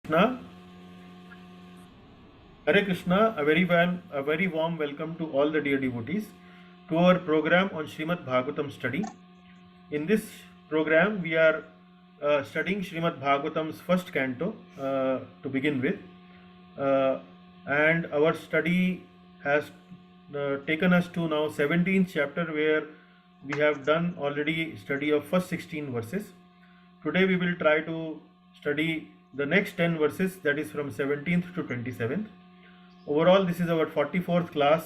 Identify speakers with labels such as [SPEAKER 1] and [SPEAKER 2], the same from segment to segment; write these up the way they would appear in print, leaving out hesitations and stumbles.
[SPEAKER 1] Krishna, Hare Krishna, a very warm welcome to all the dear devotees to our program on Srimad Bhagavatam study. In this program, we are studying Srimad Bhagavatam's first canto to begin with, uh, and our study has taken us to now 17th chapter, where we have done already study of first 16 verses. Today we will try to study the next 10 verses, that is from 17th to 27th. Overall, this is our 44th class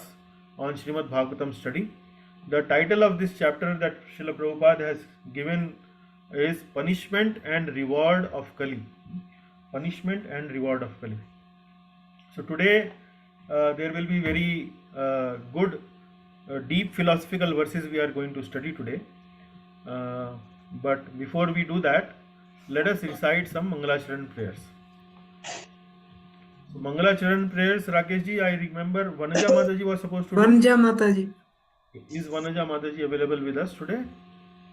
[SPEAKER 1] on Srimad Bhagavatam study. The title of this chapter that Srila Prabhupada has given is Punishment and Reward of Kali. Punishment and Reward of Kali. So today there will be very good, deep philosophical verses we are going to study today. But before we do that, let us recite some Mangalacharan prayers. So Mangalacharan prayers, Rakesh ji, I remember Vanaja Mataji was supposed to do.
[SPEAKER 2] Vanaja Mataji.
[SPEAKER 1] Is Vanaja Mataji available with us today?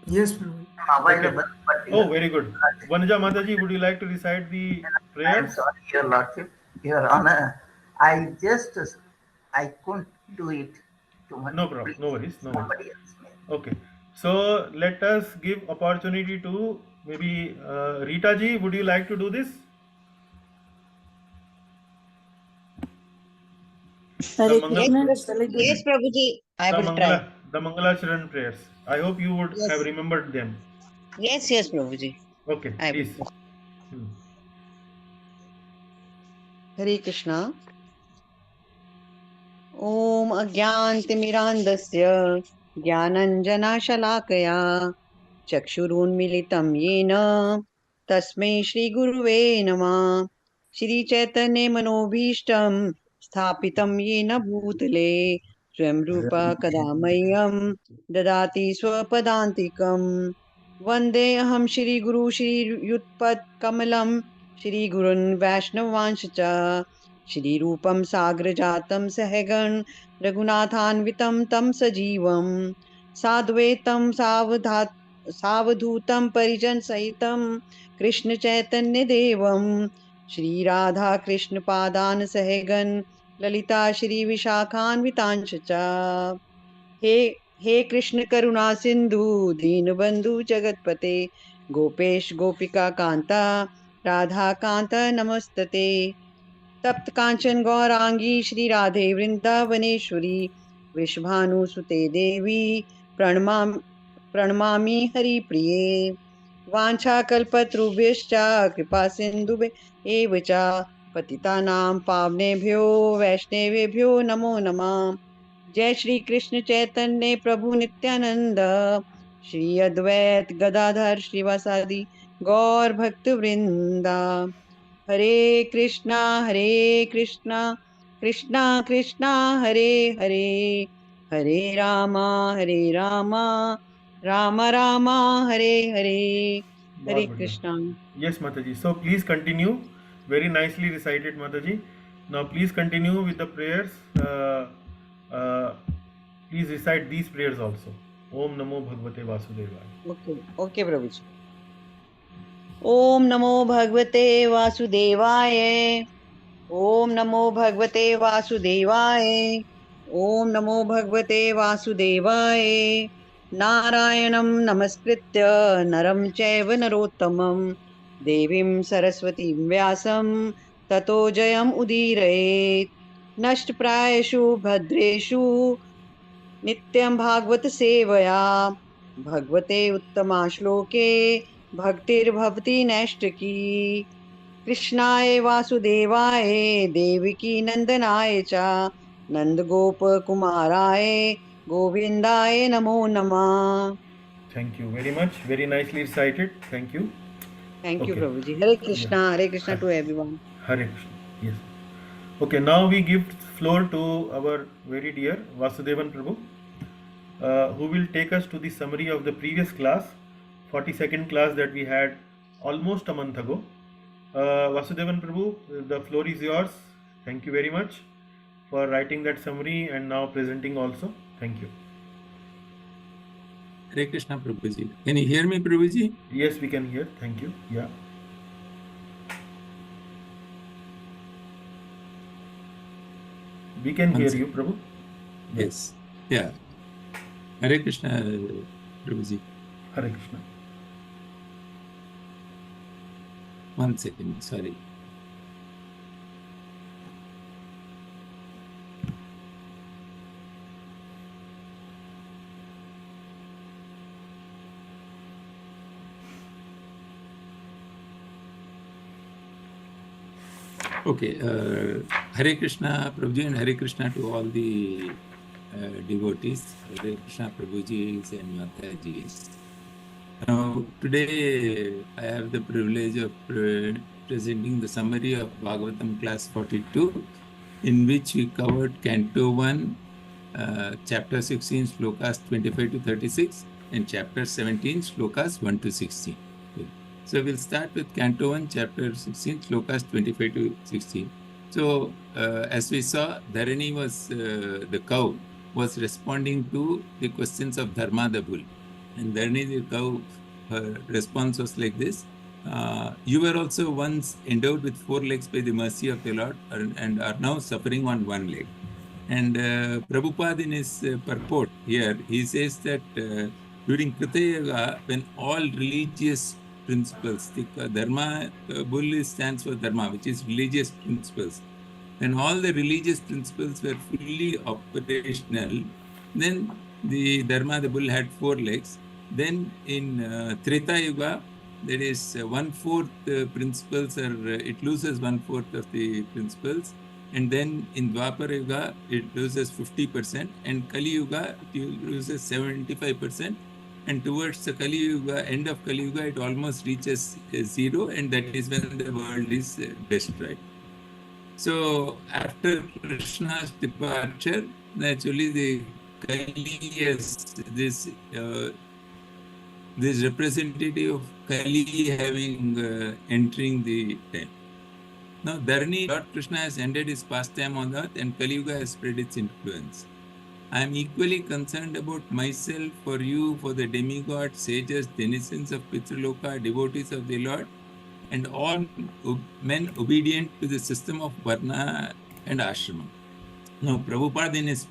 [SPEAKER 2] Yes, Prabhu.
[SPEAKER 3] Available.
[SPEAKER 1] Okay. Oh, very good. Vanaja Mataji, would you like to recite the prayer?
[SPEAKER 3] I am sorry, Your Lordship, Your Honor. I couldn't do it too much.
[SPEAKER 1] No problem. No worries. No worries.
[SPEAKER 3] Somebody else may.
[SPEAKER 1] Okay. So let us give opportunity to maybe Rita ji. Would you like to do this?
[SPEAKER 4] Hare Krishna. Yes, Prabhuji, I will try.
[SPEAKER 1] The Mangalacharan prayers. I hope you would
[SPEAKER 4] Yes.
[SPEAKER 1] have remembered them.
[SPEAKER 4] Yes, Prabhuji.
[SPEAKER 1] Okay,
[SPEAKER 4] I will.
[SPEAKER 1] please.
[SPEAKER 4] Hare Krishna. Om Ajnantimirandasya Jnananjanashalakaya Chakshurunmilitam Yena Tasmai Shri Guruve Namah. Shri Chaitanya Manobhishtam Sthapitam Yena Bhutale Swam Rupa Kadamayam Dadati Swapadantikam. Vande Aham Shri Guru Shri Yutpat Kamalam Shri Gurun Vaishnavanscha Shri Rupam Sagra Jatam Sahagan Raghunathanvitam Tam Sajivam Sadvaitam Savadhutam Parijan Sahitam Krishna Chaitanya Devam Shri Radha Krishna Padan Sahagan Lalita Shri Vishakhanvitancha हे कृष्ण करुणा सिंधु दीनबंधु जगतपते गोपेश गोपिका कांता राधा कांता नमस्तते तप्त कांचन गौरांगी श्री राधे वृंदावनेश्वरी वृषभानुसुते देवी प्रणमामि हरिप्रिये वाञ्छाकल्पतरुभ्यश्च कृपा सिन्धुभ्य एव च पतितानां पावनेभ्यो वैष्णवेभ्यो नमो नमः जय श्री कृष्ण चैतन्य प्रभु नित्यानंद श्री अद्वैत गदाधर श्रीवासादि गौर भक्त वृंदा हरे Krishna Krishna Krishna Hare Hare Hare Rama Ram Rama Hare Hare Hare Krishna.
[SPEAKER 1] Yes, Mataji. So please continue. Very nicely recited, Mataji. Now please continue with the prayers. Please recite these prayers also. Om Namo Bhagavate Vasudevaya.
[SPEAKER 4] Okay, Prabhuji. Om Namo Bhagavate Vasudevaya. Om Namo Bhagavate Vasudevaya. Om Namo Bhagavate Vasudevaya. Narayanam Namaskritya Naram Chaiva Narottamam Devim Saraswatim Vyasam Tato Jayam Udirayet Nashtprayeshu Bhadreshu Nityam Bhagvat Sevaya Bhagavate Uttama Shloke Bhaktir Bhavati Nashtaki कृष्णाय वासुदेवाय देवकी नंदनाय च नंदगोप कुमाराय गोविंदाय नमो नमः.
[SPEAKER 1] Thank you very much. Very nicely recited. Thank you.
[SPEAKER 4] Thank you, Prabhuji. Hare Krishna to everyone.
[SPEAKER 1] Hare Krishna. Yes. Okay, now we give floor to our very dear Vasudevan Prabhu, who will take us to the summary of the previous class, 42nd class that we had almost a month ago. Vasudevan Prabhu, the floor is yours. Thank you very much for writing that summary and now presenting also. Thank you.
[SPEAKER 5] Hare Krishna, Prabhuji. Can you hear me, Prabhuji?
[SPEAKER 1] Yes, we can hear. Thank you. Yeah. We can
[SPEAKER 5] One
[SPEAKER 1] hear
[SPEAKER 5] second.
[SPEAKER 1] you, Prabhu.
[SPEAKER 5] Yes. Yeah. Hare Krishna, Prabhuji.
[SPEAKER 1] Hare Krishna.
[SPEAKER 5] One second. Sorry. Okay. Hare Krishna, Prabhuji, and Hare Krishna to all the devotees. Hare Krishna, Prabhuji and Mataji. Now, today I have the privilege of presenting the summary of Bhagavatam class 42, in which we covered Canto 1, chapter 16, slokas 25 to 36, and chapter 17, slokas 1 to 16. Okay. So we'll start with Canto 1, chapter 16, slokas 25 to 16. So as we saw, Dharani was, the cow, was responding to the questions of Dharma the bull. And Dharani the cow, her response was like this. You were also once endowed with 4 legs by the mercy of the Lord and are now suffering on 1 leg. And Prabhupada in his purport here, he says that during Krita Yuga, when all religious principles, the Dharma, bull stands for Dharma, which is religious principles. When all the religious principles were fully operational, then the Dharma, the bull, had 4 legs. Then in Treta Yuga, that is 1/4 principles, or it loses 1/4 of the principles. And then in Dwapara Yuga, it loses 50%, and Kali Yuga, it loses 75%. And towards the Kali Yuga, end of Kali Yuga, it almost reaches 0, and that is when the world is destroyed. So after Krishna's departure, naturally the Kali is this this representative of Kali having entering the tent. Now, Dharani, Lord Krishna has ended his pastime on earth, and Kali Yuga has spread its influence. I am equally concerned about myself, for you, for the demigods, sages, denizens of Pitraloka, devotees of the Lord, and all men obedient to the system of Varna and Ashrama. Now, Prabhupada in his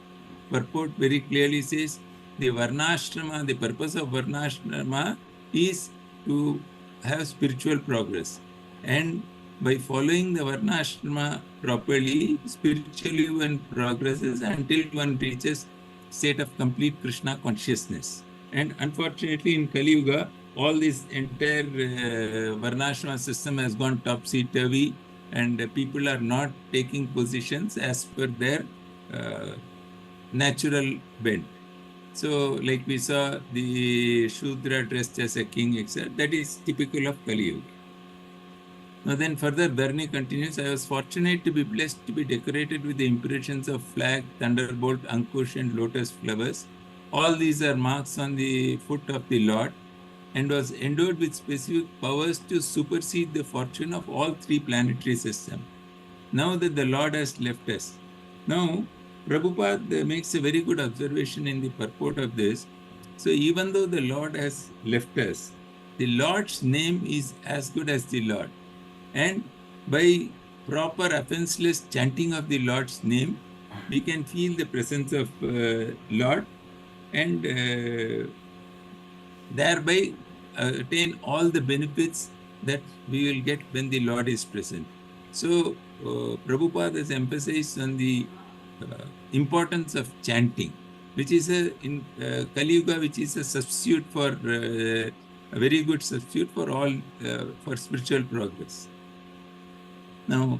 [SPEAKER 5] purport very clearly says, the Varnashrama, the purpose of Varnashrama is to have spiritual progress. And by following the Varnashrama properly, spiritually one progresses until one reaches state of complete Krishna consciousness. And unfortunately, in Kali Yuga, all this entire Varnashrama system has gone topsy-turvy, and people are not taking positions as per their natural bent. So, like we saw the Shudra dressed as a king, etc., that is typical of Kali Yuga. Now then further, Dharani continues, I was fortunate to be blessed to be decorated with the impressions of flag, thunderbolt, ankush, and lotus flowers. All these are marks on the foot of the Lord, and was endowed with specific powers to supersede the fortune of all 3 planetary systems. Now that the Lord has left us. Now, Prabhupada makes a very good observation in the purport of this. So even though the Lord has left us, the Lord's name is as good as the Lord. And by proper offenseless chanting of the Lord's name, we can feel the presence of Lord, and thereby attain all the benefits that we will get when the Lord is present. So Prabhupada has emphasized on the importance of chanting, which is in Kali Yuga, which is a substitute for a very good substitute for all for spiritual progress. Now,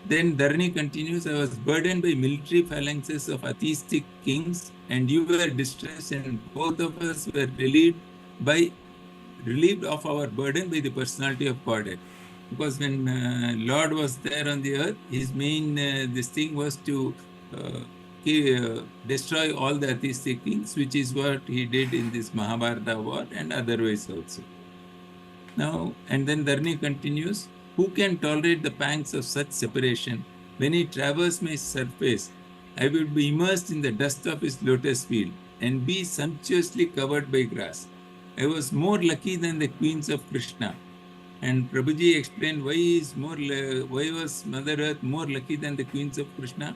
[SPEAKER 5] then Dharani continues, I was burdened by military phalanxes of atheistic kings, and you were distressed, and both of us were relieved of our burden by the personality of Godhead. Because when Lord was there on the earth, his main this thing was to destroy all the atheistic kings, which is what he did in this Mahabharata war and otherwise also. Now, and then Dharani continues, who can tolerate the pangs of such separation? When he traversed my surface, I would be immersed in the dust of his lotus field and be sumptuously covered by grass. I was more lucky than the queens of Krishna. And Prabhuji explained why was Mother Earth more lucky than the queens of Krishna?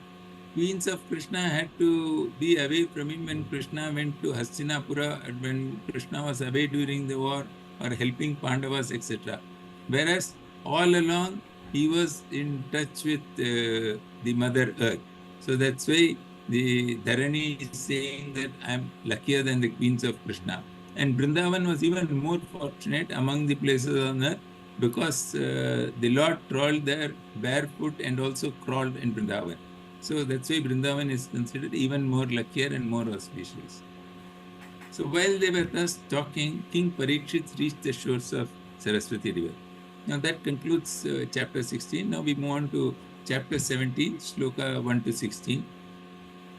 [SPEAKER 5] queens of Krishna had to be away from him when Krishna went to Hastinapura, and when Krishna was away during the war or helping Pandavas, etc. Whereas all along he was in touch with the Mother Earth. So that's why the Dharani is saying that I am luckier than the queens of Krishna. And Vrindavan was even more fortunate among the places on earth because the Lord crawled there barefoot and also crawled in Vrindavan. So that's why Vrindavan is considered even more luckier and more auspicious. So while they were thus talking, King Parikshit reached the shores of Saraswati river. Now that concludes chapter 16. Now we move on to chapter 17, shloka 1 to 16.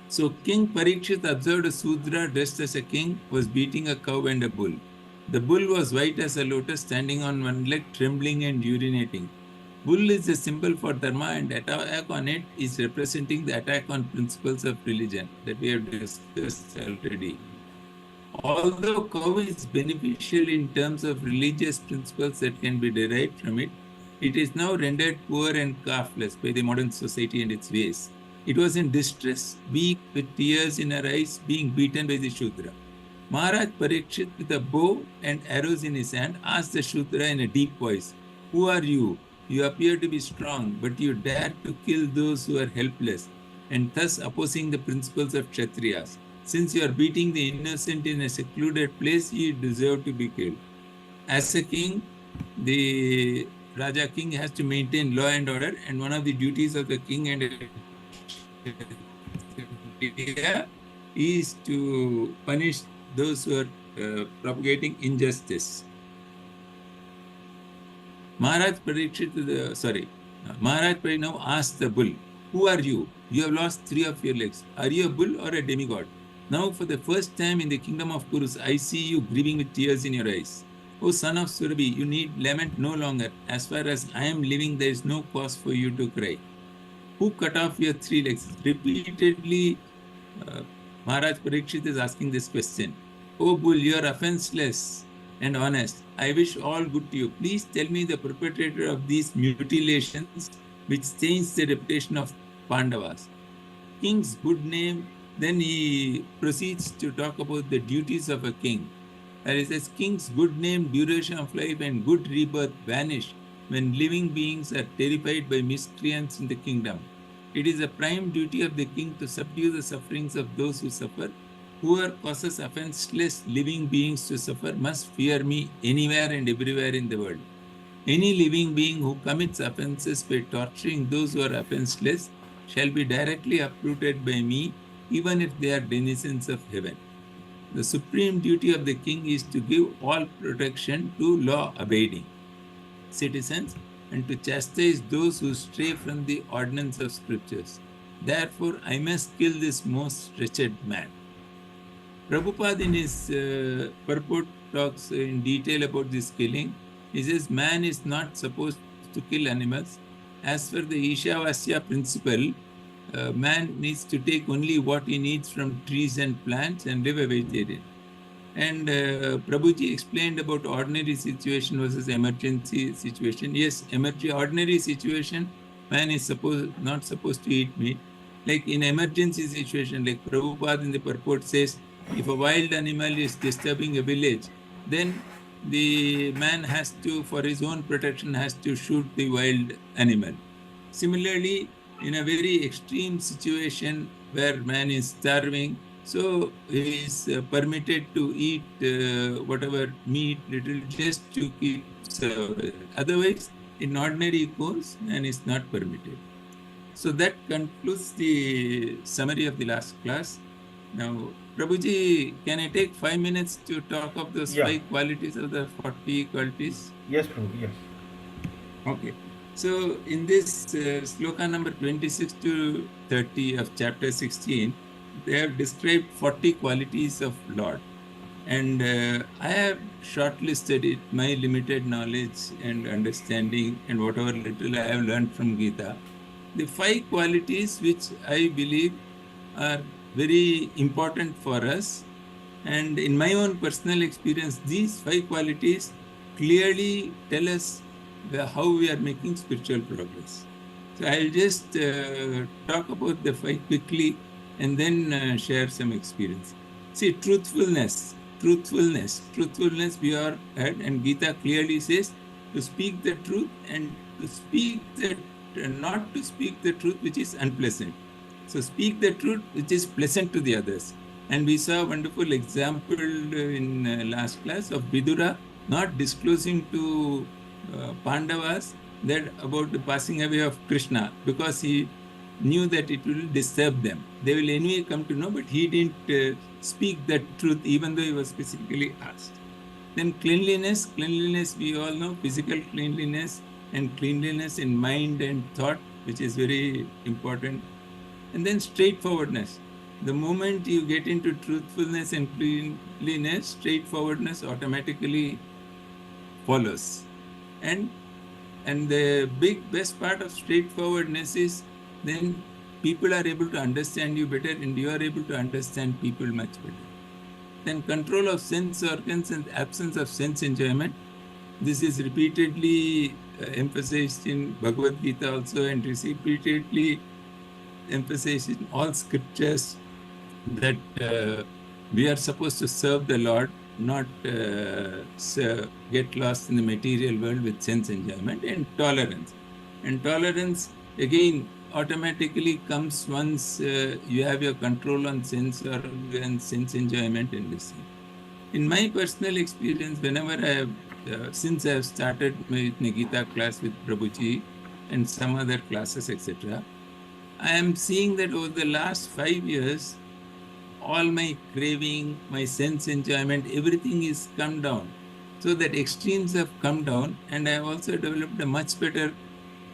[SPEAKER 5] So King Parikshit observed a Sudra dressed as a king was beating a cow and a bull. The bull was white as a lotus, standing on one leg, trembling and urinating. Bull is a symbol for dharma, and attack on it is representing the attack on principles of religion that we have discussed already. Although cow is beneficial in terms of religious principles that can be derived from it, it is now rendered poor and calfless by the modern society and its ways. It was in distress, weak, with tears in her eyes, being beaten by the Shudra. Maharaj Parikshit, with a bow and arrows in his hand, asked the Shudra in a deep voice, "Who are you? You appear to be strong, but you dare to kill those who are helpless, and thus opposing the principles of Kshatriyas. Since you are beating the innocent in a secluded place, you deserve to be killed." As a king, the Raja king has to maintain law and order, and one of the duties of the king and is to punish those who are propagating injustice. Maharaj Parikshit now asked the bull, "Who are you? You have lost 3 of your legs. Are you a bull or a demigod? Now for the first time in the kingdom of Kurus, I see you grieving with tears in your eyes. O son of Surabhi, you need lament no longer. As far as I am living, there is no cause for you to cry. Who cut off your 3 legs?" Repeatedly, Maharaj Parikshit is asking this question. "O bull, you are offenseless and honest. I wish all good to you. Please tell me the perpetrator of these mutilations which stains the reputation of Pandavas." King's good name, then he proceeds to talk about the duties of a king. And he says, "King's good name, duration of life, and good rebirth vanish when living beings are terrified by miscreants in the kingdom. It is a prime duty of the king to subdue the sufferings of those who suffer. Whoever causes offenseless living beings to suffer must fear me anywhere and everywhere in the world. Any living being who commits offenses by torturing those who are offenseless shall be directly uprooted by me, even if they are denizens of heaven. The supreme duty of the king is to give all protection to law-abiding citizens and to chastise those who stray from the ordinance of scriptures. Therefore, I must kill this most wretched man." Prabhupada in his purport talks in detail about this killing. He says man is not supposed to kill animals. As per the Ishavasya principle, man needs to take only what he needs from trees and plants and live a vegetarian. And Prabhuji explained about ordinary situation versus emergency situation. Yes, ordinary situation, man is not supposed to eat meat. Like in emergency situation, like Prabhupada in the purport says, if a wild animal is disturbing a village, then the man has to, for his own protection, has to shoot the wild animal. Similarly, in a very extreme situation where man is starving, so he is permitted to eat whatever meat, little, just to keep survival. Otherwise, in ordinary course, man is not permitted. So that concludes the summary of the last class. Now, Prabhuji, can I take 5 minutes to talk of those 5 qualities of the 40 qualities?
[SPEAKER 1] Yes, Prabhu, yes.
[SPEAKER 5] Okay. So, in this sloka number 26 to 30 of chapter 16, they have described 40 qualities of Lord. And I have shortlisted it, my limited knowledge and understanding and whatever little I have learned from Gita. The 5 qualities which I believe are very important for us. And in my own personal experience, these 5 qualities clearly tell us how we are making spiritual progress. So I'll just talk about the 5 quickly and then share some experience. See, truthfulness, we are had, and Gita clearly says to speak the truth and to speak the, not to speak the truth which is unpleasant. So speak the truth which is pleasant to the others. And we saw a wonderful example in last class of Vidura not disclosing to Pandavas that about the passing away of Krishna, because he knew that it will disturb them. They will anyway come to know, but he didn't speak that truth even though he was specifically asked. Then cleanliness, we all know, physical cleanliness and cleanliness in mind and thought, which is very important. And then straightforwardness. The moment you get into truthfulness and cleanliness, straightforwardness automatically follows. And the best part of straightforwardness is then people are able to understand you better and you are able to understand people much better. Then control of sense organs and absence of sense enjoyment. This is repeatedly emphasized in Bhagavad Gita also, and repeatedly emphasized in all scriptures, that we are supposed to serve the Lord, not get lost in the material world with sense enjoyment. And tolerance. And tolerance, again, automatically comes once you have your control on sense organs, sense enjoyment, and this thing. In my personal experience, whenever I have, since I have started my Gita class with Prabhuji and some other classes, etc., I am seeing that over the last 5 years, all my craving, my sense enjoyment, everything is come down. So that extremes have come down, and I have also developed a much better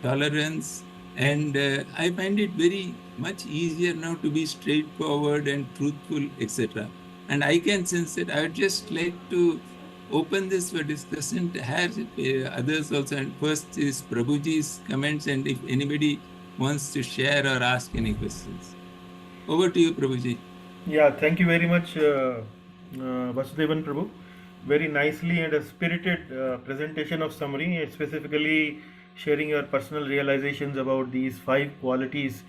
[SPEAKER 5] tolerance. And I find it very much easier now to be straightforward and truthful, etc. And I can sense that. I would just like to open this for discussion, to have others also. And first is Prabhuji's comments, and if anybody wants to share or ask any questions. Over to you, Prabhuji.
[SPEAKER 1] Yeah, thank you very much, Vasudevan Prabhu. Very nicely and a spirited presentation of summary, specifically sharing your personal realizations about these 5 qualities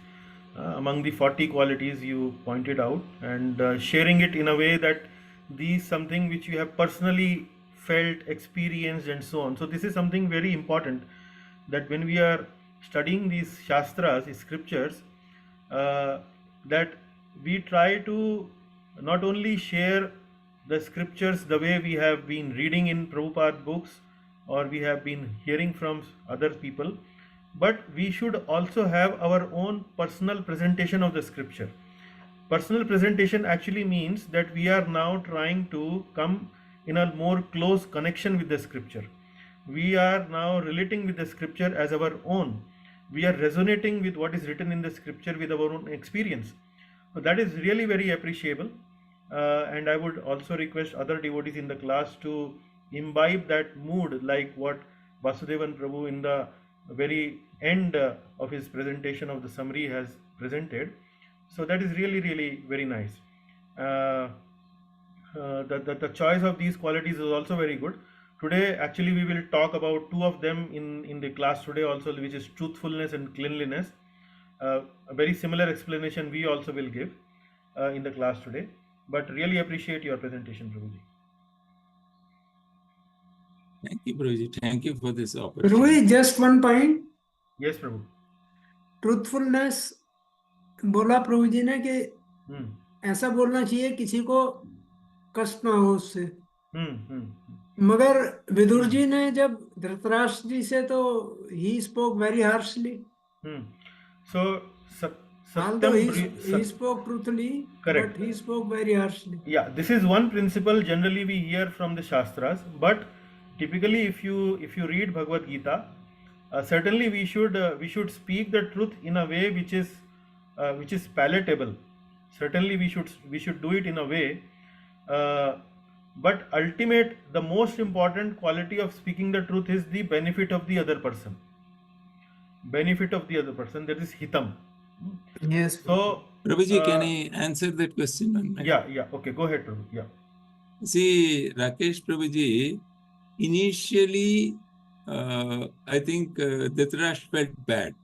[SPEAKER 1] among the 40 qualities you pointed out, and sharing it in a way that these something which you have personally felt, experienced, and so on. So this is something very important, that when we are studying these shastras, these scriptures, that we try to not only share the scriptures the way we have been reading in Prabhupada books or we have been hearing from other people, but we should also have our own personal presentation of the scripture. Personal presentation actually means that we are now trying to come in a more close connection with the scripture. We are now relating with the scripture as our own. We are resonating with what is written in the scripture with our own experience. So that is really very appreciable, and I would also request other devotees in the class to imbibe that mood, like what Vasudevan Prabhu in the very end of his presentation of the summary has presented. So that is really, really very nice. The choice of these qualities is also very good. Today, actually, we will talk about 2 of them in the class today also, which is truthfulness and cleanliness. A very similar explanation we also will give in the class today. But really appreciate your presentation, Prabhuji.
[SPEAKER 5] Thank you, Prabhuji. Thank you for this opportunity.
[SPEAKER 2] Prabhuji, just one point.
[SPEAKER 1] Yes, Prabhu.
[SPEAKER 2] Truthfulness बोला प्रभु जी ने कि
[SPEAKER 1] Hmm.
[SPEAKER 2] ऐसा बोलना चाहिए किसी को कष्ट ना हो उससे,
[SPEAKER 1] Hmm.
[SPEAKER 2] मगर विदुर जी ने जब धृतराष्ट्र जी से तो he spoke very harshly.
[SPEAKER 1] Hmm. So,
[SPEAKER 2] Although
[SPEAKER 1] Satyam.
[SPEAKER 2] he spoke truthfully,
[SPEAKER 1] Correct.
[SPEAKER 2] but he spoke very harshly.
[SPEAKER 1] Yeah, this is one principle generally we hear from the Shastras, but typically if you read Bhagavad Gita, certainly we should speak the truth in a way which is palatable. Certainly we should do it in a way, but the most important quality of speaking the truth is the benefit of the other person. Benefit of the other person, that is hitam.
[SPEAKER 2] Yes.
[SPEAKER 1] So
[SPEAKER 5] Prabhuji, can I answer that question?
[SPEAKER 1] Yeah. Okay, go ahead, Prabhu. Yeah.
[SPEAKER 5] See, Rakesh Prabhuji, initially, I think Dhritarashtra felt bad.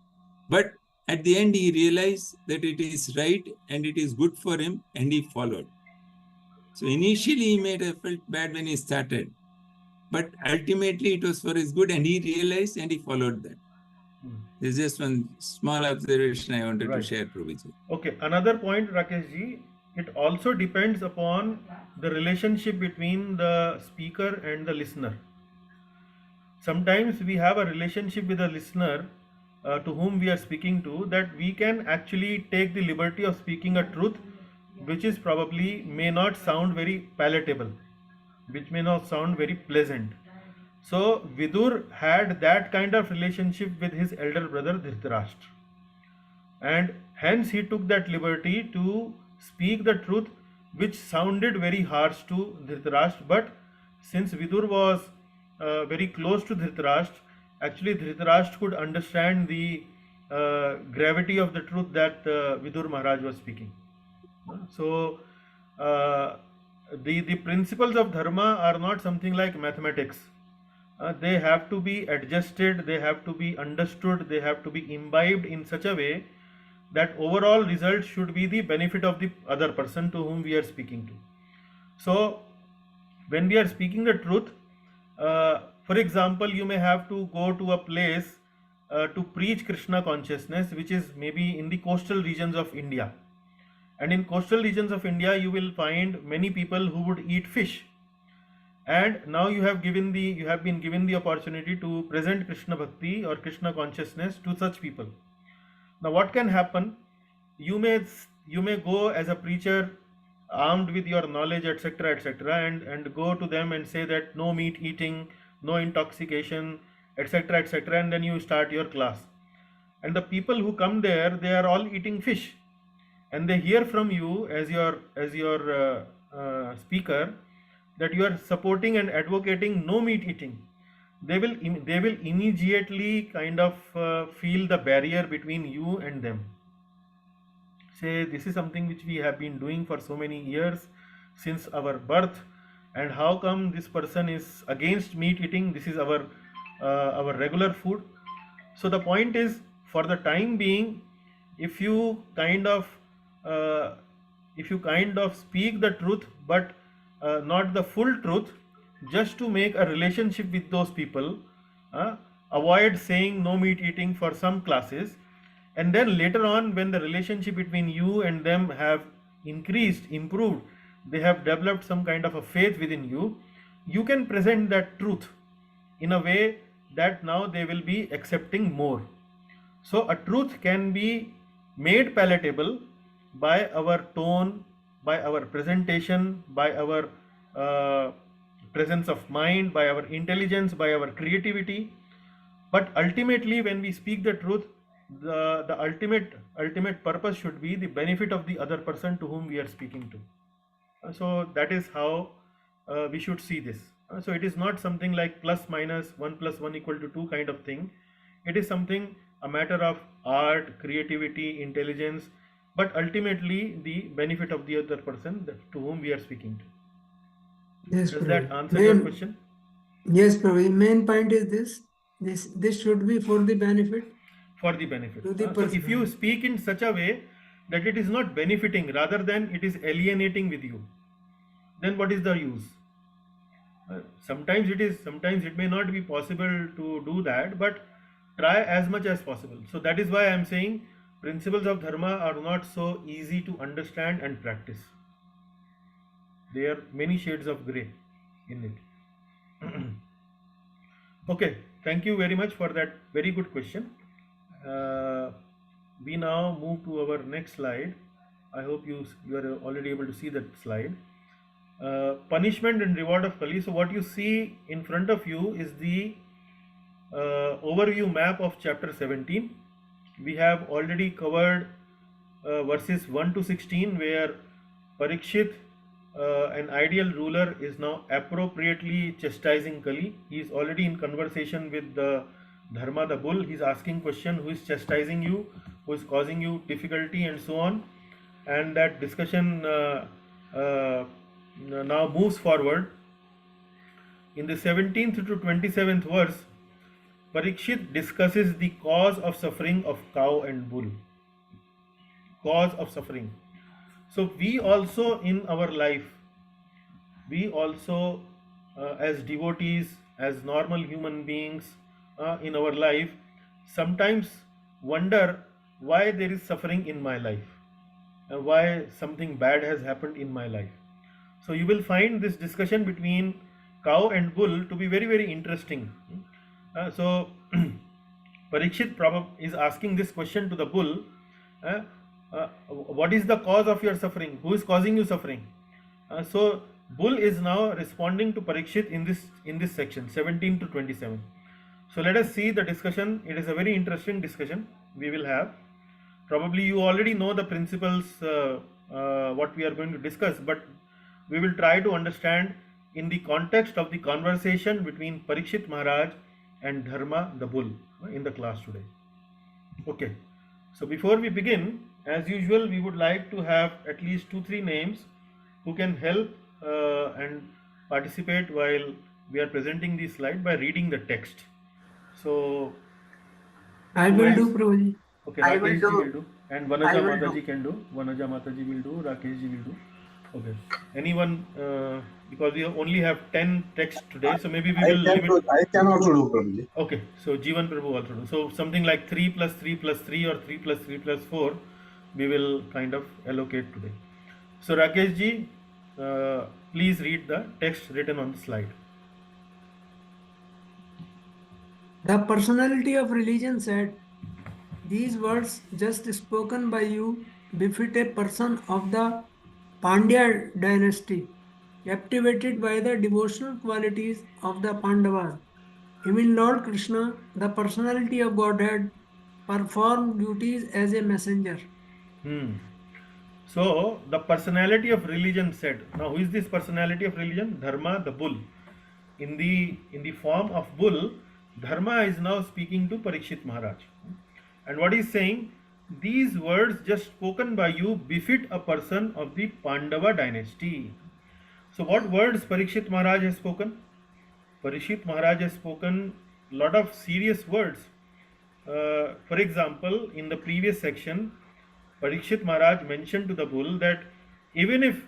[SPEAKER 5] But at the end, he realized that it is right and it is good for him, and he followed. So initially, he may have felt bad when he started, but ultimately it was for his good, and he realized and he followed that. This is just one small observation I wanted to
[SPEAKER 1] Right.
[SPEAKER 5] share, Prabhuji.
[SPEAKER 1] Okay, another point, Rakesh ji, it also depends upon the relationship between the speaker and the listener. Sometimes we have a relationship with a listener to whom we are speaking to, that we can actually take the liberty of speaking a truth which is probably may not sound very palatable, which may not sound very pleasant. So Vidur had that kind of relationship with his elder brother Dhritarashtra, and hence he took that liberty to speak the truth which sounded very harsh to Dhritarashtra. But since Vidur was very close to Dhritarashtra, actually Dhritarashtra could understand the gravity of the truth that Vidur Maharaj was speaking. So the principles of dharma are not something like mathematics. They have to be adjusted, they have to be understood, they have to be imbibed in such a way that overall result should be the benefit of the other person to whom we are speaking to. So when we are speaking the truth, for example, you may have to go to a place to preach Krishna consciousness, which is maybe in the coastal regions of India. And in coastal regions of India, you will find many people who would eat fish. And now you have been given the opportunity to present Krishna Bhakti or Krishna consciousness to such people. Now what can happen? You may go as a preacher armed with your knowledge, etc., and go to them and say that no meat eating, no intoxication, etc., etc., and then you start your class. And the people who come there, they are all eating fish, and they hear from you as your speaker that you are supporting and advocating no meat eating. They will immediately kind of feel the barrier between you and them. Say, this is something which we have been doing for so many years since our birth, and how come this person is against meat eating? This is our regular food. So the point is, for the time being, if you kind of speak the truth, but not the full truth, just to make a relationship with those people, avoid saying no meat eating for some classes, and then later on, when the relationship between you and them have increased, improved, they have developed some kind of a faith within you, you can present that truth in a way that now they will be accepting more. So a truth can be made palatable by our tone, by our presentation, by our presence of mind, by our intelligence, by our creativity. But ultimately, when we speak the truth, the ultimate purpose should be the benefit of the other person to whom we are speaking to. So that is how we should see this. So it is not something like plus minus 1 plus 1 equal to 2 kind of thing. It is something, a matter of art, creativity, intelligence, but ultimately the benefit of the other person to whom we are speaking to.
[SPEAKER 2] Yes,
[SPEAKER 1] Does
[SPEAKER 2] Prabhu.
[SPEAKER 1] that answer your question?
[SPEAKER 2] Yes, Prabhu. The main point is this should be for the benefit.
[SPEAKER 1] For the benefit.
[SPEAKER 2] To the
[SPEAKER 1] So
[SPEAKER 2] person.
[SPEAKER 1] if you speak in such a way that it is not benefiting, rather than it is alienating with you, then what is the use? Sometimes it may not be possible to do that, but try as much as possible. So that is why I am saying principles of dharma are not so easy to understand and practice. There are many shades of grey in it. Okay, thank you very much for that very good question. We now move to our next slide. I hope you are already able to see that slide. Punishment and reward of Kali. So what you see in front of you is the overview map of chapter 17. We have already covered verses 1 to 16, where Parikshit, an ideal ruler, is now appropriately chastising Kali. He is already in conversation with the Dharma, the bull. He is asking question, who is chastising you, who is causing you difficulty, and so on. And that discussion now moves forward. In the 17th to 27th verse, Parikshit discusses the cause of suffering of cow and bull. Cause of suffering. So we also in our life, we also as devotees, as normal human beings in our life, sometimes wonder why there is suffering in my life, why something bad has happened in my life. So you will find this discussion between cow and bull to be very, very interesting. So Parikshit is asking this question to the bull. What is the cause of your suffering? Who is causing you suffering? So bull is now responding to Parikshit in this section 17 to 27. So let us see the discussion. It is a very interesting discussion we will have. Probably you already know the principles what we are going to discuss, but we will try to understand in the context of the conversation between Parikshit Maharaj and Dharma the bull in the class today. Okay, so before we begin, as usual, we would like to have at least 2-3 names who can help and participate while we are presenting the slide by reading the text. So
[SPEAKER 2] I
[SPEAKER 1] who
[SPEAKER 2] will
[SPEAKER 1] else?
[SPEAKER 2] do, Prabhuji.
[SPEAKER 1] Okay,
[SPEAKER 3] I will
[SPEAKER 1] Rakesh ji
[SPEAKER 3] do.
[SPEAKER 1] will do, and
[SPEAKER 3] I
[SPEAKER 1] Vanaja
[SPEAKER 3] will do.
[SPEAKER 1] Mataji can do. Vanaja Mataji will do. Rakesh ji will do. Okay. Anyone? Because we only have 10 texts today, so maybe we will limit.
[SPEAKER 6] I can also do, Prabhuji.
[SPEAKER 1] Okay, so Jeevan Prabhu also do. So something like 3 plus 3 plus 3 or 3 plus 3 plus 4, we will kind of allocate today. So Rakesh ji, please read the text written on the slide.
[SPEAKER 2] The personality of religion said, "These words just spoken by you befit a person of the Pandya dynasty, captivated by the devotional qualities of the Pandavas. Even Lord Krishna, the personality of Godhead, performed duties as a messenger."
[SPEAKER 1] So the personality of religion said. Now who is this personality of religion? Dharma the bull. In the form of bull, Dharma is now speaking to Parikshit Maharaj. And what he is saying, these words just spoken by you befit a person of the Pandava dynasty. So what words Parikshit Maharaj has spoken? Parikshit Maharaj has spoken a lot of serious words. For example, in the previous section, Parikshit Maharaj mentioned to the bull that even if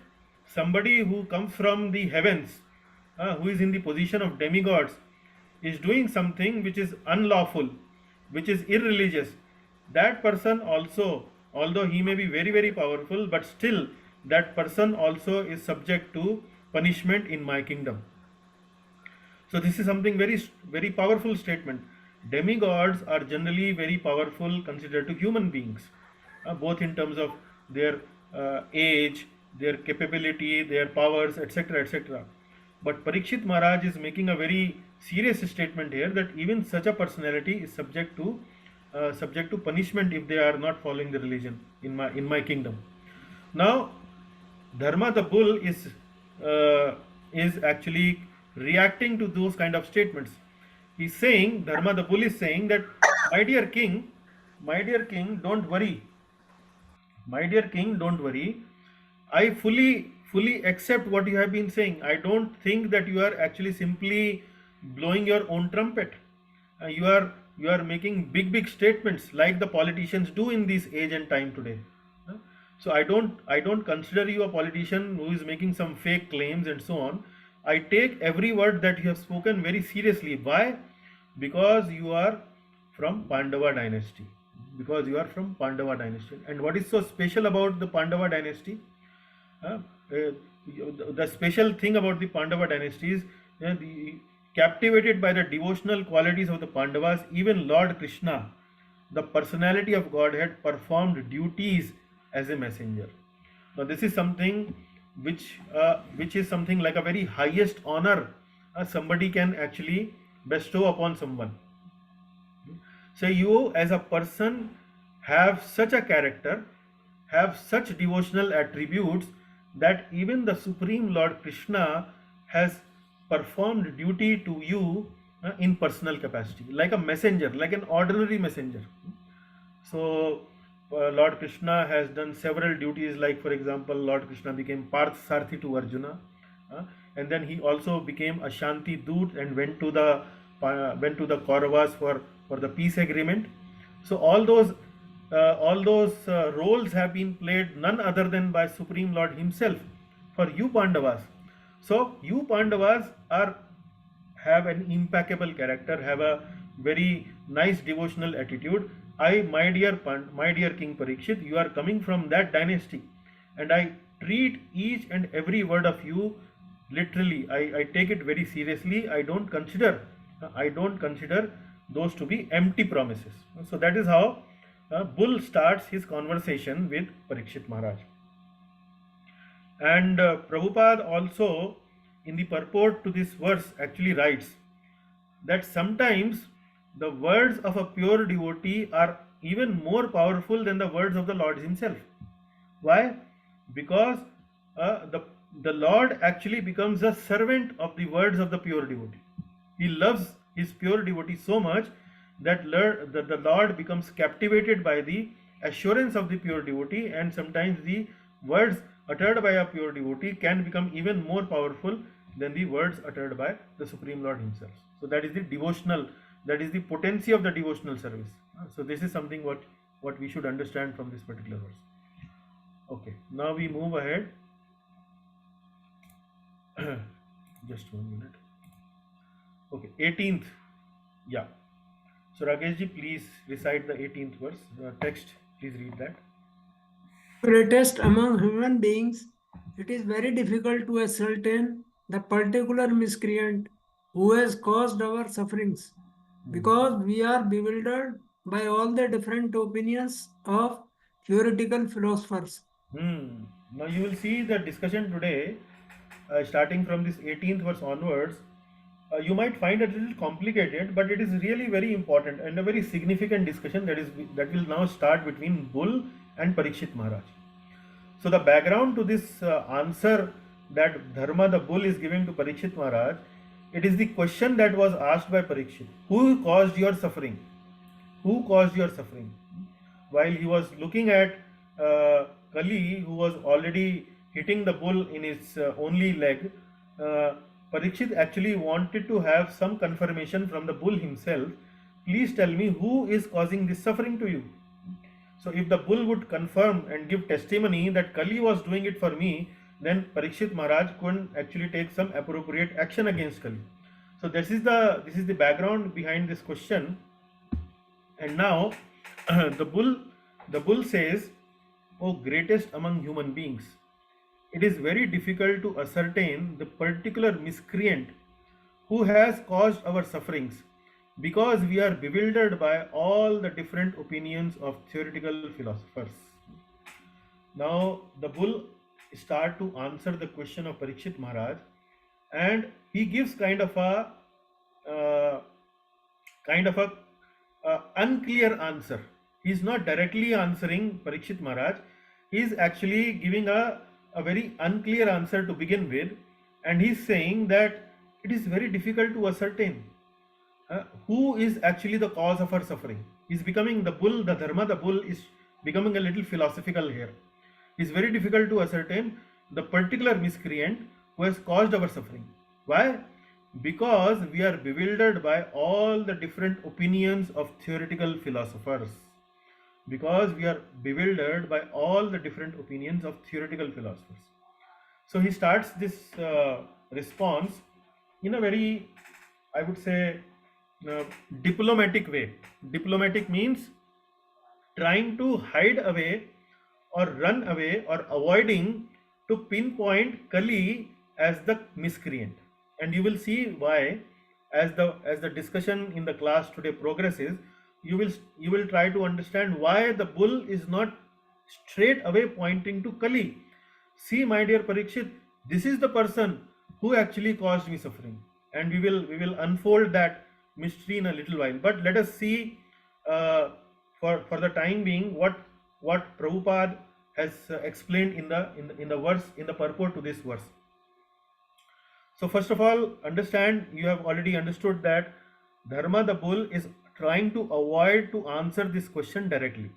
[SPEAKER 1] somebody who comes from the heavens, who is in the position of demigods, is doing something which is unlawful, which is irreligious, that person also, although he may be very, very powerful, but still that person also is subject to punishment in my kingdom. So this is something very, very powerful statement. Demigods are generally very powerful considered to human beings, both in terms of their age, their capability, their powers, etc., etc. But Parikshit Maharaj is making a very serious statement here that even such a personality is subject to punishment if they are not following the religion in my kingdom. Now, Dharma the bull is actually reacting to those kind of statements. He's saying, Dharma the bull is saying that, my dear king, don't worry. My dear king, don't worry. I fully accept what you have been saying. I don't think that you are actually simply blowing your own trumpet. You are making big statements like the politicians do in this age and time today. So I don't consider you a politician who is making some fake claims and so on. I take every word that you have spoken very seriously. Why? Because you are from Pandava dynasty. And what is so special about the Pandava dynasty? The special thing about the Pandava dynasty is captivated by the devotional qualities of the Pandavas, even Lord Krishna, the personality of Godhead, performed duties as a messenger. Now this is something which is something like a very highest honor somebody can actually bestow upon someone. So you as a person have such a character, have such devotional attributes that even the Supreme Lord Krishna has performed duty to you in personal capacity, like a messenger, like an ordinary messenger. So Lord Krishna has done several duties, like for example, Lord Krishna became Parth Sarthi to Arjuna, and then he also became a Shanti Doot and went to the went to the Kauravas for the peace agreement. So all those roles have been played none other than by Supreme Lord himself for you Pandavas. So you Pandavas have an impeccable character, have a very nice devotional attitude. My dear King Parikshit, you are coming from that dynasty, and I treat each and every word of you literally. I take it very seriously. I don't consider those to be empty promises. So that is how Bull starts his conversation with Parikshit Maharaj. And Prabhupada also, in the purport to this verse, actually writes that sometimes the words of a pure devotee are even more powerful than the words of the Lord himself. Why? Because the Lord actually becomes a servant of the words of the pure devotee. He loves his pure devotee so much that the Lord becomes captivated by the assurance of the pure devotee, and sometimes the words uttered by a pure devotee can become even more powerful than the words uttered by the Supreme Lord himself. So that is the potency of the devotional service. So this is something what we should understand from this particular verse. Okay, now we move ahead. Just 1 minute. Okay, 18th. Yeah. So Rakeshji, please recite the 18th verse. Text, please read that.
[SPEAKER 2] Greatest among human beings, it is very difficult to ascertain the particular miscreant who has caused our sufferings, because we are bewildered by all the different opinions of theoretical philosophers.
[SPEAKER 1] Now you will see the discussion today, starting from this 18th verse onwards. You might find it a little complicated, but it is really very important and a very significant discussion that will now start between Bull and Parikshit Maharaj. So the background to this answer that Dharma the Bull is giving to Parikshit Maharaj, it is the question that was asked by Parikshit: who caused your suffering? Who caused your suffering? While he was looking at Kali, who was already hitting the bull in his only leg, Parikshit actually wanted to have some confirmation from the bull himself. Please tell me who is causing this suffering to you. So if the bull would confirm and give testimony that Kali was doing it for me, then Parikshit Maharaj couldn't actually take some appropriate action against Kali. So this is the background behind this question. And now the bull says, "O greatest among human beings, it is very difficult to ascertain the particular miscreant who has caused our sufferings, because we are bewildered by all the different opinions of theoretical philosophers." Now the bull start to answer the question of Parikshit Maharaj, and he gives kind of a unclear answer. He is not directly answering Parikshit Maharaj. He is actually giving a very unclear answer to begin with, and he is saying that it is very difficult to ascertain who is actually the cause of our suffering. He's becoming the bull, the Dharma, the bull is becoming a little philosophical here. It's very difficult to ascertain the particular miscreant who has caused our suffering. Why? Because we are bewildered by all the different opinions of theoretical philosophers. Because we are bewildered by all the different opinions of theoretical philosophers. So he starts this response in a very, I would say, diplomatic way. Diplomatic means trying to hide away or run away or avoiding to pinpoint Kali as the miscreant. And you will see why as the discussion in the class today progresses. You will try to understand why the bull is not straight away pointing to Kali. See, my dear Parikshit, this is the person who actually caused me suffering, and we will unfold that mystery in a little while. But let us see for the time being what Prabhupada has explained in the verse, in the purport to this verse. So first of all, understand, you have already understood that Dharma the bull is trying to avoid to answer this question directly,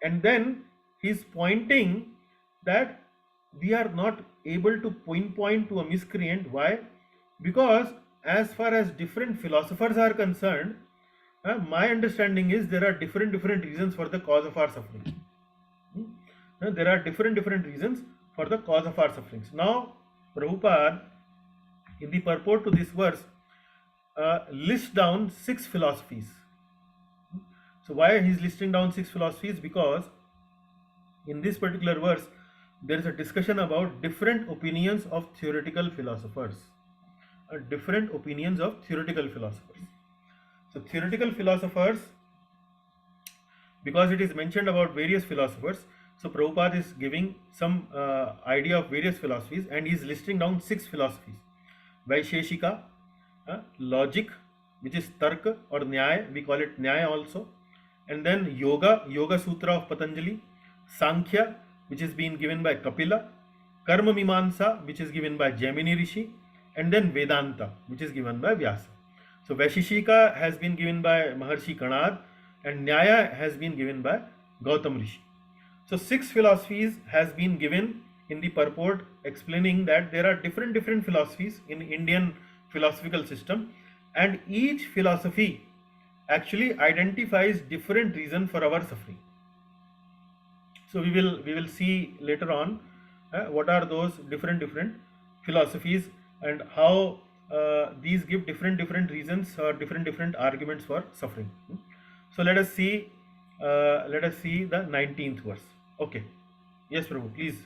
[SPEAKER 1] and then he is pointing that we are not able to pinpoint to a miscreant. Why? Because as far as different philosophers are concerned, my understanding is there are different reasons for the cause of our suffering. There are different reasons for the cause of our sufferings. Now, Prabhupada, in the purport to this verse, lists down 6 philosophies. So why he's listing down 6 philosophies? Because in this particular verse, there is a discussion about different opinions of theoretical philosophers. Different opinions of theoretical philosophers. So theoretical philosophers, because it is mentioned about various philosophers, so Prabhupada is giving some idea of various philosophies, and he is listing down 6 philosophies. Vaisheshika, logic, which is Tarka or Nyaya, we call it Nyaya also. And then Yoga Sutra of Patanjali, Sankhya, which is being given by Kapila, Karma Mimamsa, which is given by Jaimini Rishi, and then Vedanta, which is given by Vyasa. So Vaisheshika has been given by Maharshi Kanad, and Nyaya has been given by Gautam Rishi. So 6 philosophies has been given in the purport, explaining that there are different philosophies in Indian philosophical system, and each philosophy actually identifies different reason for our suffering. So we will see later on what are those different philosophies and how these give different reasons or different arguments for suffering. So let us see the 19th verse. Okay, yes Prabhu, please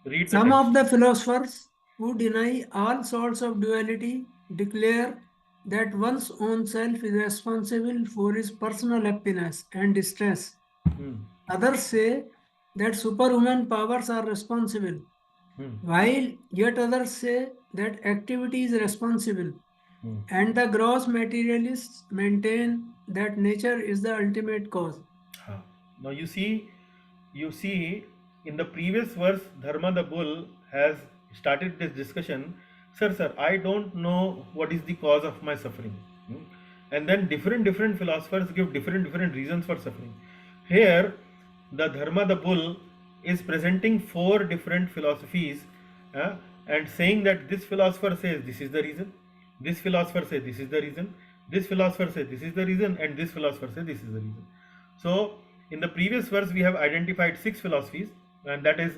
[SPEAKER 1] read the
[SPEAKER 2] Some
[SPEAKER 1] text.
[SPEAKER 2] of the philosophers who deny all sorts of duality declare that one's own self is responsible for his personal happiness and distress. Others say that superhuman powers are responsible, while yet others say that activity is responsible, and the gross materialists maintain that nature is the ultimate cause.
[SPEAKER 1] Now you see in the previous verse, Dharma the bull has started this discussion. Sir, I don't know what is the cause of my suffering. And then different philosophers give different reasons for suffering. Here, the Dharma the bull is presenting 4 different philosophies and saying that this philosopher says this is the reason, this philosopher says this is the reason, this philosopher says this is the reason, and this philosopher says this is the reason. So in the previous verse we have identified 6 philosophies, and that is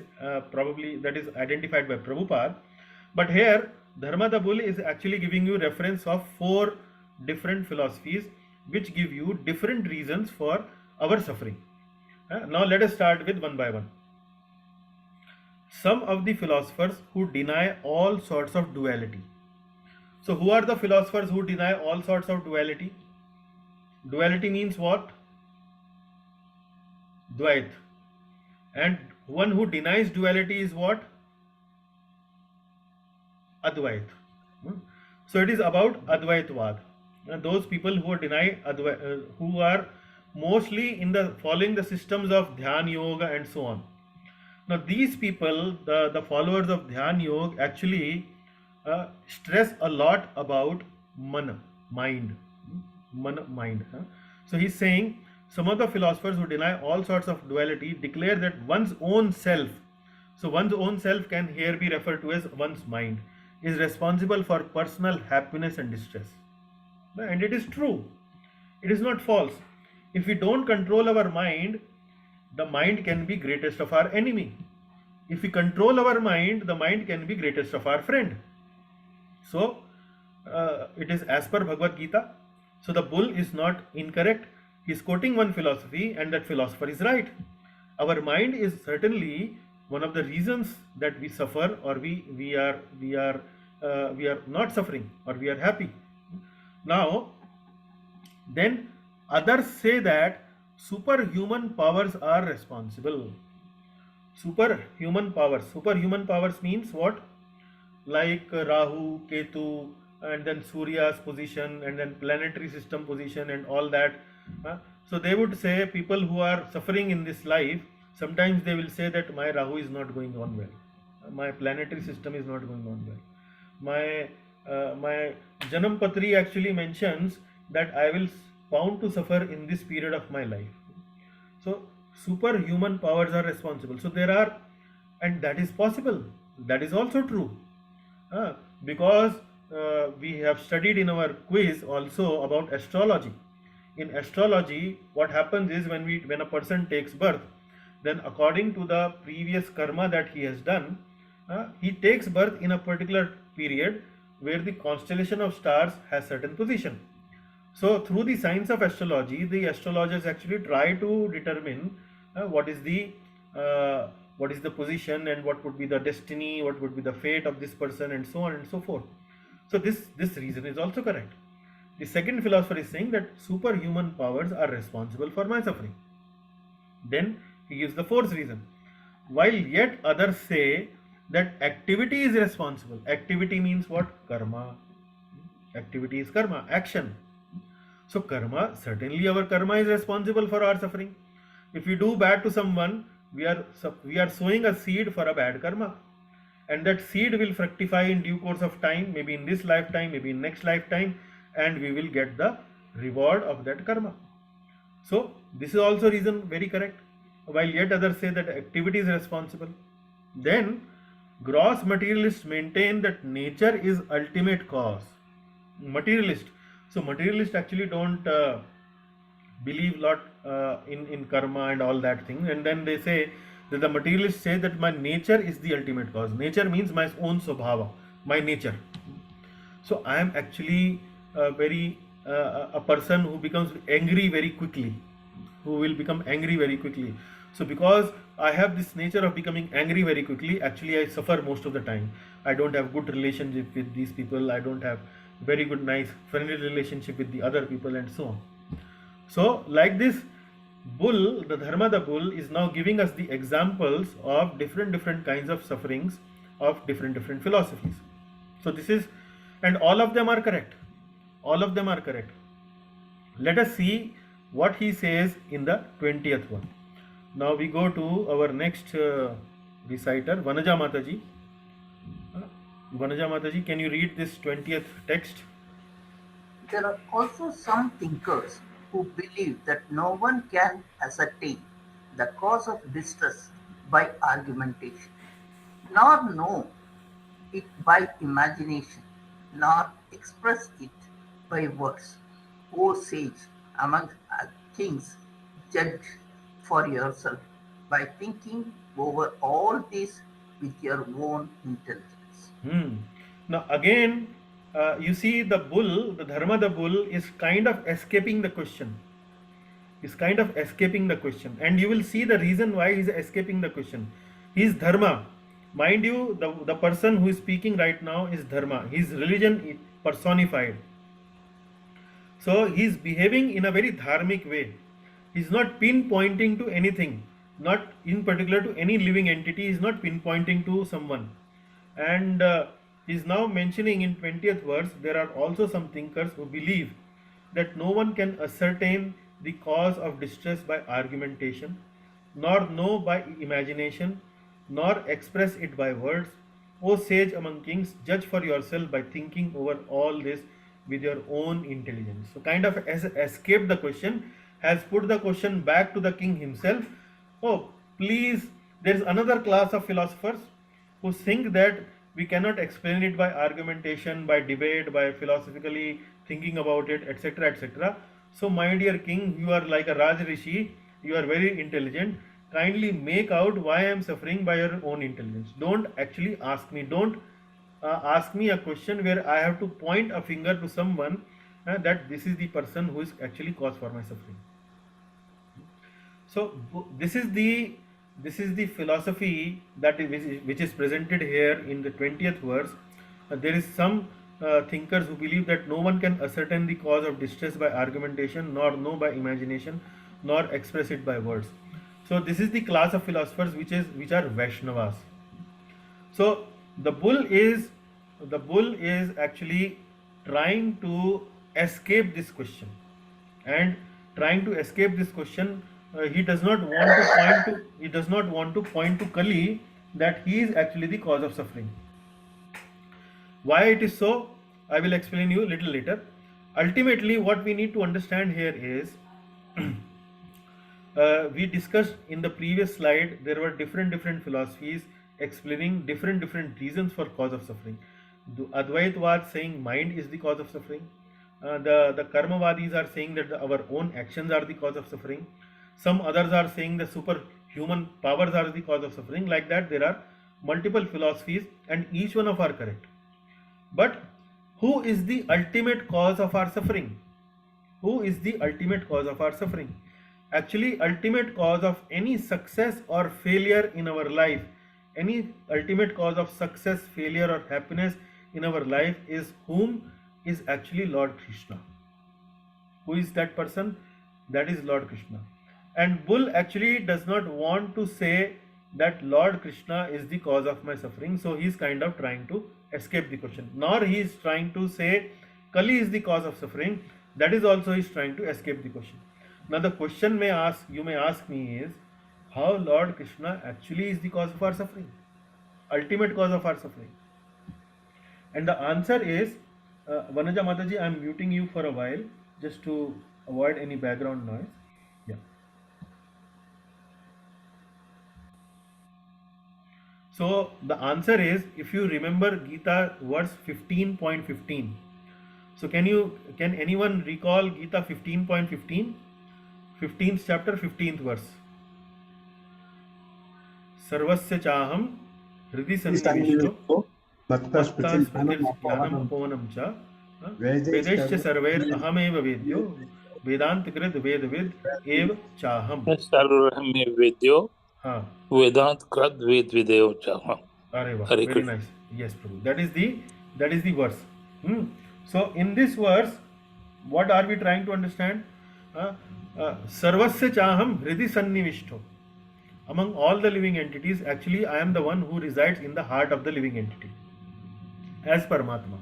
[SPEAKER 1] identified by Prabhupada. But here Dharma the bull is actually giving you reference of 4 different philosophies which give you different reasons for our suffering. Now let us start with one by one. Some of the philosophers who deny all sorts of duality. So who are the philosophers who deny all sorts of duality? Duality means what? Dvait. And one who denies duality is what? Advait. So it is about Advaitvad. Those people who deny who are mostly following the systems of Dhyan Yoga and so on. Now these people, the followers of Dhyan Yoga, actually stress a lot about mind. So he's saying some of the philosophers who deny all sorts of duality declare that one's own self, so one's own self can here be referred to as one's mind, is responsible for personal happiness and distress. And it is true. It is not false. If we don't control our mind, the mind can be greatest of our enemy. If we control our mind, the mind can be greatest of our friend. So it is as per Bhagavad Gita. So the bull is not incorrect. He is quoting one philosophy, and that philosopher is right. Our mind is certainly one of the reasons that we suffer, or we are not suffering, or we are happy. Now then others say that superhuman powers are responsible. Superhuman powers means what? Like Rahu, Ketu, and then Surya's position, and then planetary system position, and all that. So they would say, people who are suffering in this life, sometimes they will say that my Rahu is not going on well, my planetary system is not going on well, my Janam Patri actually mentions that I will bound to suffer in this period of my life. So superhuman powers are responsible. So there are, and that is possible, that is also true, because we have studied in our quiz also about astrology. In astrology, what happens is when a person takes birth, then according to the previous karma that he has done, he takes birth in a particular period where the constellation of stars has certain position. So through the science of astrology, the astrologers actually try to determine what is the position and what would be the destiny, what would be the fate of this person, and so on and so forth. So this reason is also correct. The second philosopher is saying that superhuman powers are responsible for my suffering. Then he gives the fourth reason. While yet others say that activity is responsible. Activity means what? Karma. Activity is karma, action. So karma, certainly our karma is responsible for our suffering. If we do bad to someone, we are sowing a seed for a bad karma. And that seed will fructify in due course of time, maybe in this lifetime, maybe in next lifetime, and we will get the reward of that karma. So this is also reason very correct. While yet others say that activity is responsible. Then gross materialists maintain that nature is ultimate cause. Materialist. So materialists actually don't believe lot in karma and all that thing, and then they say that the materialists say that my nature is the ultimate cause. Nature means my own swabhava, my nature. So I am actually a person who becomes angry very quickly, who will become angry very quickly. So because I have this nature of becoming angry very quickly, actually I suffer most of the time. I don't have good relationship with these people. I don't have very good, nice, friendly relationship with the other people, and so on. So like this bull, the Dharma the bull, is now giving us the examples of different kinds of sufferings of different philosophies. So this is, and all of them are correct. All of them are correct. Let us see what he says in the 20th one. Now we go to our next reciter, Vanaja Mataji. Vanaja Mataji, can you read this 20th text?
[SPEAKER 3] There are also some thinkers who believe that no one can ascertain the cause of distress by argumentation, nor know it by imagination, nor express it by words. O sage, among kings, judge for yourself by thinking over all this with your own intelligence.
[SPEAKER 1] Now again, you see the bull, the Dharma the bull, is kind of escaping the question. Is kind of escaping the question, and you will see the reason why he is escaping the question. He is Dharma. Mind you, the person who is speaking right now is Dharma. His religion is personified. So he is behaving in a very dharmic way. He is not pinpointing to anything, not in particular to any living entity. He is not pinpointing to someone. And he is now mentioning in 20th verse, there are also some thinkers who believe that no one can ascertain the cause of distress by argumentation, nor know by imagination, nor express it by words. O sage among kings, judge for yourself by thinking over all this with your own intelligence. So kind of escaped the question, has put the question back to the king himself. Oh, please, there is another class of philosophers who think that we cannot explain it by argumentation, by debate, by philosophically thinking about it, etc., etc. So my dear king, you are like a Raj Rishi, you are very intelligent. Kindly make out why I am suffering by your own intelligence. Don't actually ask me. Don't ask me a question where I have to point a finger to someone that this is the person who is actually cause for my suffering. So this is the philosophy that which is presented here in the 20th verse. There is some thinkers who believe that no one can ascertain the cause of distress by argumentation, nor know by imagination, nor express it by words. So this is the class of philosophers which are Vaishnavas. So the bull is actually trying to escape this question, and trying to escape this question, he does not want to point to Kali that he is actually the cause of suffering. Why it is so, I will explain you a little later. Ultimately, what we need to understand here is we discussed in the previous slide, there were different philosophies explaining different reasons for cause of suffering. The Advaitavad saying mind is the cause of suffering. The Karmavadis are saying that our own actions are the cause of suffering. Some others are saying the superhuman powers are the cause of suffering. Like that, there are multiple philosophies, and each one of are correct. But who is the ultimate cause of our suffering? Who is the ultimate cause of our suffering? Actually, ultimate cause of any success or failure in our life, any ultimate cause of success, failure, or happiness in our life is whom? Is actually Lord Krishna. Who is that person? That is Lord Krishna. And Bull actually does not want to say that Lord Krishna is the cause of my suffering, so he is kind of trying to escape the question. Nor he is trying to say Kali is the cause of suffering. That is also he is trying to escape the question. Now the question you may ask me is, how Lord Krishna actually is the cause of our suffering, ultimate cause of our suffering? And the answer is, Vanaja Mataji, I am muting you for a while just to avoid any background noise. Yeah. So the answer is, if you remember Gita verse 15.15. So can anyone recall Gita 15.15? 15th chapter, 15th verse. Sarvasya chaham hridi sannivishto bhakta smritir jnanam apavanam cha vedescha sarvair ahameva vedyo vedantikrit vedvid ev chaham.
[SPEAKER 6] सर्वमे वेद्यो
[SPEAKER 1] हाँ,
[SPEAKER 6] वेदांत कृत वेद विदेव चाह.
[SPEAKER 1] Are वाह,
[SPEAKER 6] Hare
[SPEAKER 1] very
[SPEAKER 6] Krishna.
[SPEAKER 1] nice. Yes, Prabhu. That is the verse. So in this verse, what are we trying to understand? Sarvasya chaham hridi sannivishto. Among all the living entities, actually I am the one who resides in the heart of the living entity as Paramatma.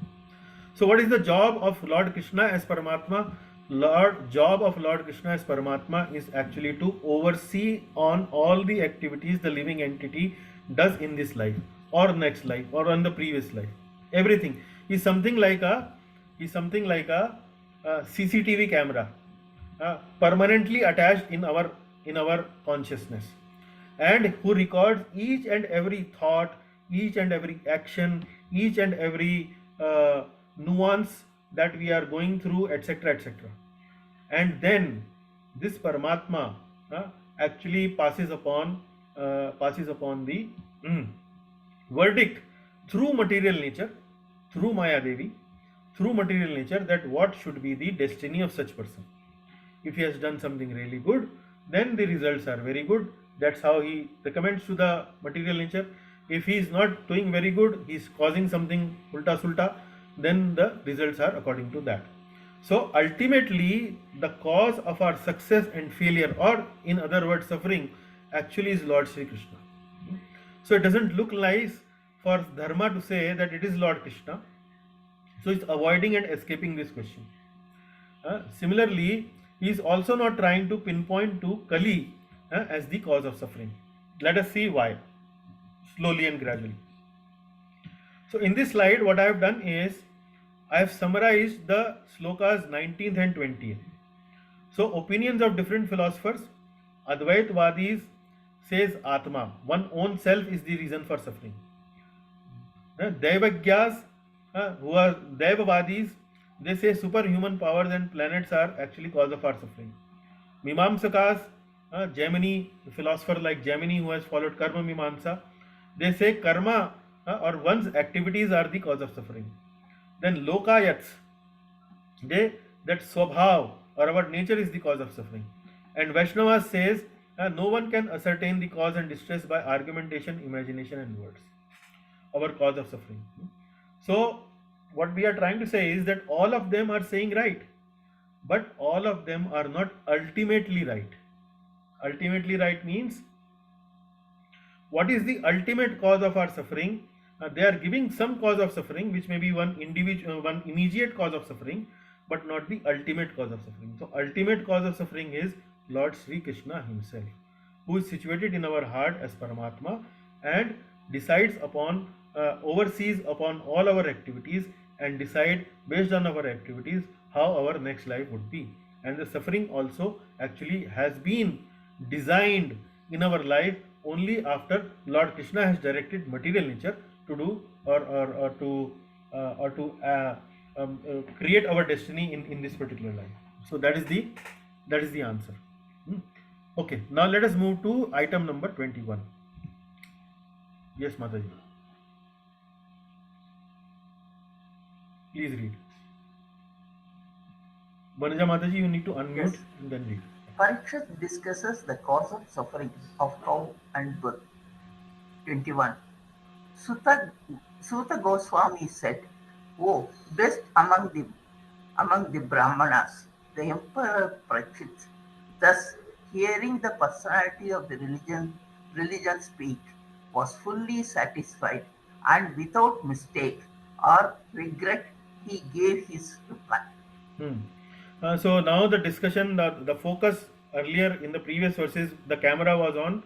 [SPEAKER 1] So what is the job of Lord Krishna as Paramatma? Job of Lord Krishna as Paramatma is actually to oversee on all the activities the living entity does in this life or next life or on the previous life. Everything. He's something like a CCTV camera, permanently attached in our consciousness, and who records each and every thought, each and every action, each and every nuance that we are going through, etc., etc. And then this Paramatma actually passes upon the verdict through material nature, through Maya Devi, through material nature, that what should be the destiny of such person. If he has done something really good, then the results are very good. That's how he recommends to the material nature. If he is not doing very good, he is causing something ulta sulta, then the results are according to that. So ultimately, the cause of our success and failure, or in other words, suffering, actually is Lord Sri Krishna. So it doesn't look nice for Dharma to say that it is Lord Krishna. So it's avoiding and escaping this question. Similarly, he is also not trying to pinpoint to Kali as the cause of suffering. Let us see why, slowly and gradually. So in this slide, what I have done is, I have summarized the slokas 19th and 20th. So opinions of different philosophers. Advaitvadis says Atma, one own self, is the reason for suffering. Daivagyas, who are Daivavadis, they say superhuman powers and planets are actually cause of our suffering. Mimamsakas, Jaimini, philosopher like Jaimini who has followed Karma Mimamsa, they say karma or one's activities are the cause of suffering. Then Lokayats, that Swabhav or our nature is the cause of suffering. And Vaishnava says no one can ascertain the cause and distress by argumentation, imagination and words. Our cause of suffering. So what we are trying to say is that all of them are saying right, but all of them are not ultimately right. Ultimately right means, what is the ultimate cause of our suffering? They are giving some cause of suffering, which may be one immediate cause of suffering, but not the ultimate cause of suffering. So ultimate cause of suffering is Lord Sri Krishna himself, who is situated in our heart as Paramatma and decides upon, oversees upon all our activities and decide based on our activities how our next life would be. And the suffering also actually has been designed in our life only after Lord Krishna has directed material nature to do or to or to create our destiny in this particular life. So that is the answer. Okay, now let us move to item number 21. Yes, Mataji. Please read. Banija Mataji, you need to unmute
[SPEAKER 3] Yes.
[SPEAKER 1] and then read.
[SPEAKER 3] Parikshit discusses the cause of suffering of cow and bull. 21. Suta Goswami said, "Oh, best among the Brahmanas, the Emperor Parikshit, thus hearing the personality of the religion speak, was fully satisfied, and without mistake or regret he gave his reply."
[SPEAKER 1] So now the discussion, the focus earlier in the previous verses, the camera was on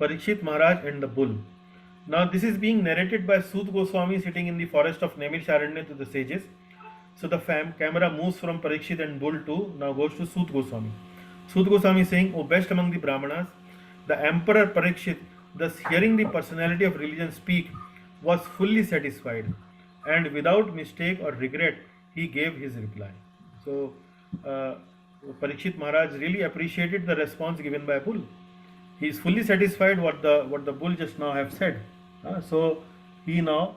[SPEAKER 1] Parikshit Maharaj and the bull. Now this is being narrated by Sut Goswami sitting in the forest of Naimisharanya to the sages. So the camera moves from Parikshit and bull to, now goes to Sut Goswami. Sut Goswami is saying, "O best among the Brahmanas, the Emperor Parikshit, thus hearing the personality of religion speak, was fully satisfied, and without mistake or regret, he gave his reply." So Parikshit Maharaj really appreciated the response given by bull. He is fully satisfied what the bull just now have said. So he now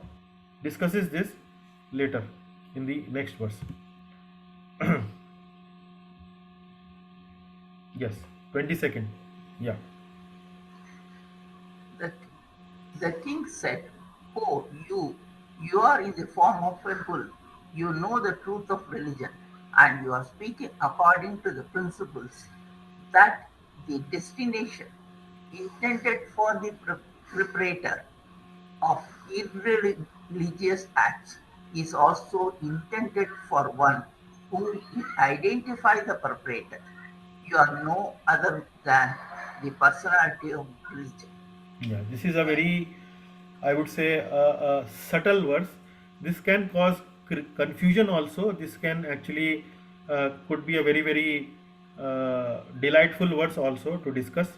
[SPEAKER 1] discusses this later in the next verse. Yes, 22nd. Yeah.
[SPEAKER 3] The king said, "Oh, you are in the form of a bull. You know the truth of religion, and you are speaking according to the principles that the destination intended for the perpetrator of irreligious acts is also intended for one who will identify the perpetrator. You are no other than the personality of religion."
[SPEAKER 1] Yeah, this is a very, I would say, a subtle verse. This can cause confusion also. This can actually could be a very, very delightful verse also to discuss.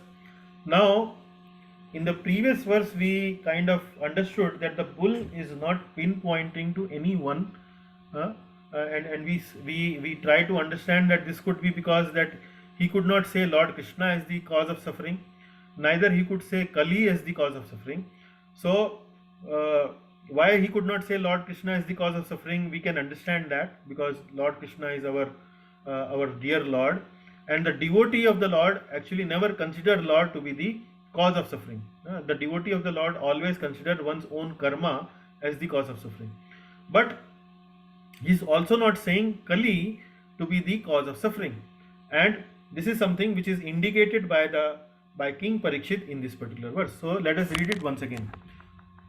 [SPEAKER 1] Now, in the previous verse, we kind of understood that the bull is not pinpointing to anyone, and we try to understand that this could be because that he could not say Lord Krishna is the cause of suffering, neither he could say Kali is the cause of suffering. So why he could not say Lord Krishna is the cause of suffering, we can understand that because Lord Krishna is our dear Lord, and the devotee of the Lord actually never consider Lord to be the cause of suffering. The devotee of the Lord always consider one's own karma as the cause of suffering. But he is also not saying Kali to be the cause of suffering, and this is something which is indicated by King Parikshit in this particular verse. So let us read it once again.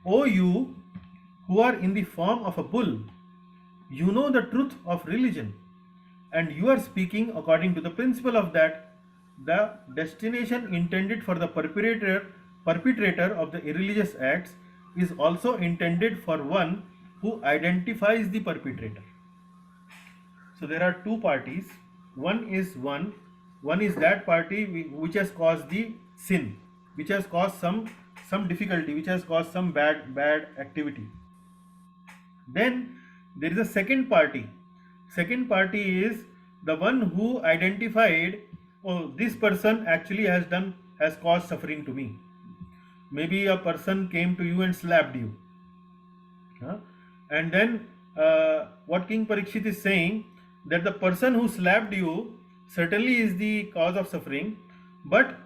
[SPEAKER 1] "O you who are in the form of a bull, you know the truth of religion, and you are speaking according to the principle of that the destination intended for the perpetrator of the irreligious acts is also intended for one who identifies the perpetrator." So there are two parties. One is that party which has caused the sin, which has caused some difficulty, which has caused some bad activity. Then there is a second party. Second party is the one who identified, oh, this person actually has caused suffering to me. Maybe a person came to you and slapped you, and then what King Parikshit is saying, that the person who slapped you certainly is the cause of suffering, but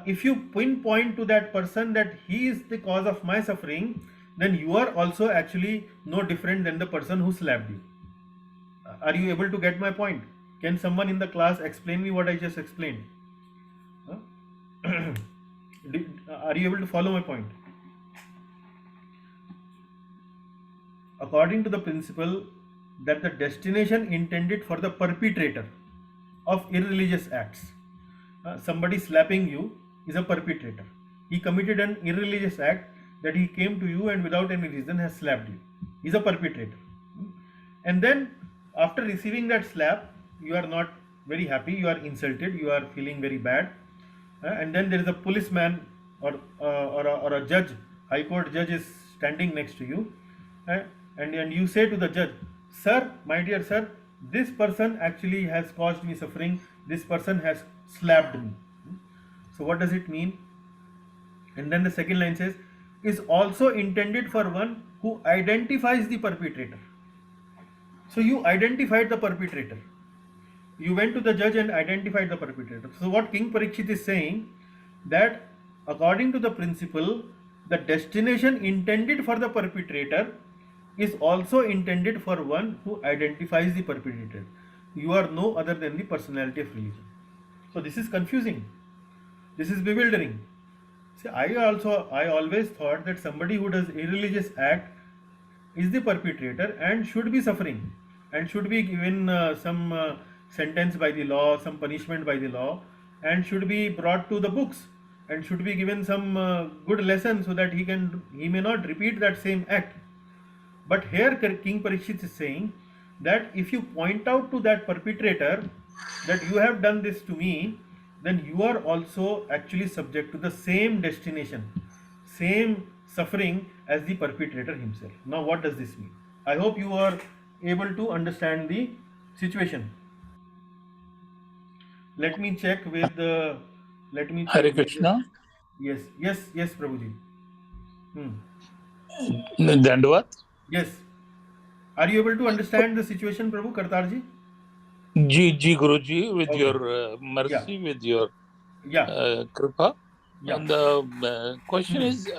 [SPEAKER 1] if you pinpoint to that person that he is the cause of my suffering, then you are also actually no different than the person who slapped you. Are you able to get my point? Can someone in the class explain me what I just explained? Are you able to follow my point? According to the principle that the destination intended for the perpetrator of irreligious acts, somebody slapping you is a perpetrator. He committed an irreligious act, that he came to you and without any reason has slapped you. He is a perpetrator. And then after receiving that slap, you are not very happy, you are insulted, you are feeling very bad, and then there is a policeman or a judge, high court judge is standing next to you, and you say to the judge, sir, my dear sir, this person actually has caused me suffering, this person has slapped me. So what does it mean? And then the second line says, is also intended for one who identifies the perpetrator. So you identified the perpetrator. You went to the judge and identified the perpetrator. So what King Parikshit is saying, that according to the principle, the destination intended for the perpetrator is also intended for one who identifies the perpetrator. You are no other than the personality of religion. So this is confusing. This is bewildering. See, I always thought that somebody who does irreligious act is the perpetrator and should be suffering and should be given some sentence by the law, some punishment by the law, and should be brought to the books and should be given some good lesson so that he may not repeat that same act. But here King Parikshit is saying that if you point out to that perpetrator that you have done this to me, then you are also actually subject to the same destination, same suffering as the perpetrator himself. Now what does this mean? I hope you are able to understand the situation. Let me check with
[SPEAKER 6] Hare Krishna.
[SPEAKER 1] Yes, Prabhuji.
[SPEAKER 6] Dandavat.
[SPEAKER 1] Yes. Are you able to understand the situation, Prabhu Kartarji?
[SPEAKER 6] Ji Guruji, with
[SPEAKER 1] Okay.
[SPEAKER 6] your mercy, with your kripa.
[SPEAKER 1] Yeah.
[SPEAKER 6] And the question is,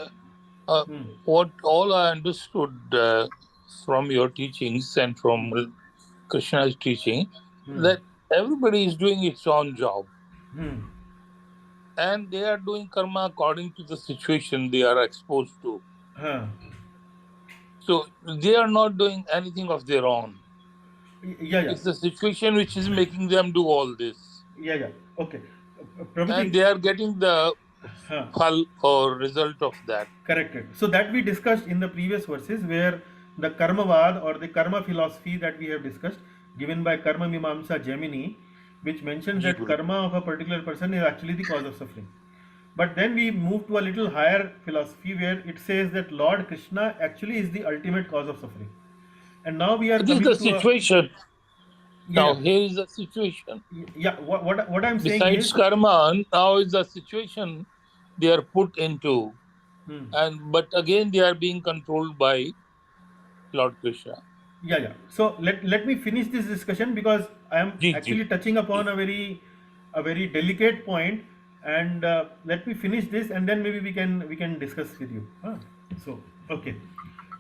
[SPEAKER 6] what all I understood from your teachings and from Krishna's teaching, that everybody is doing its own job. And they are doing karma according to the situation they are exposed to. So they are not doing anything of their own. It's the situation which is making them do all this.
[SPEAKER 1] Okay.
[SPEAKER 6] And they are getting the phal or result of that.
[SPEAKER 1] Corrected. So that we discussed in the previous verses, where the Karmavad or the karma philosophy that we have discussed, given by Karma Mimamsa Gemini, which mentions that karma of a particular person is actually the cause of suffering. But then we move to a little higher philosophy where it says that Lord Krishna actually is the ultimate cause of suffering. And now we are
[SPEAKER 6] coming to the situation. Now here is the situation.
[SPEAKER 1] What I'm saying
[SPEAKER 6] besides
[SPEAKER 1] is,
[SPEAKER 6] karma, now is the situation they are put into, but again they are being controlled by Lord Krishna.
[SPEAKER 1] So let me finish this discussion, because I am actually touching upon a very delicate point, and let me finish this and then maybe we can discuss with you. So okay.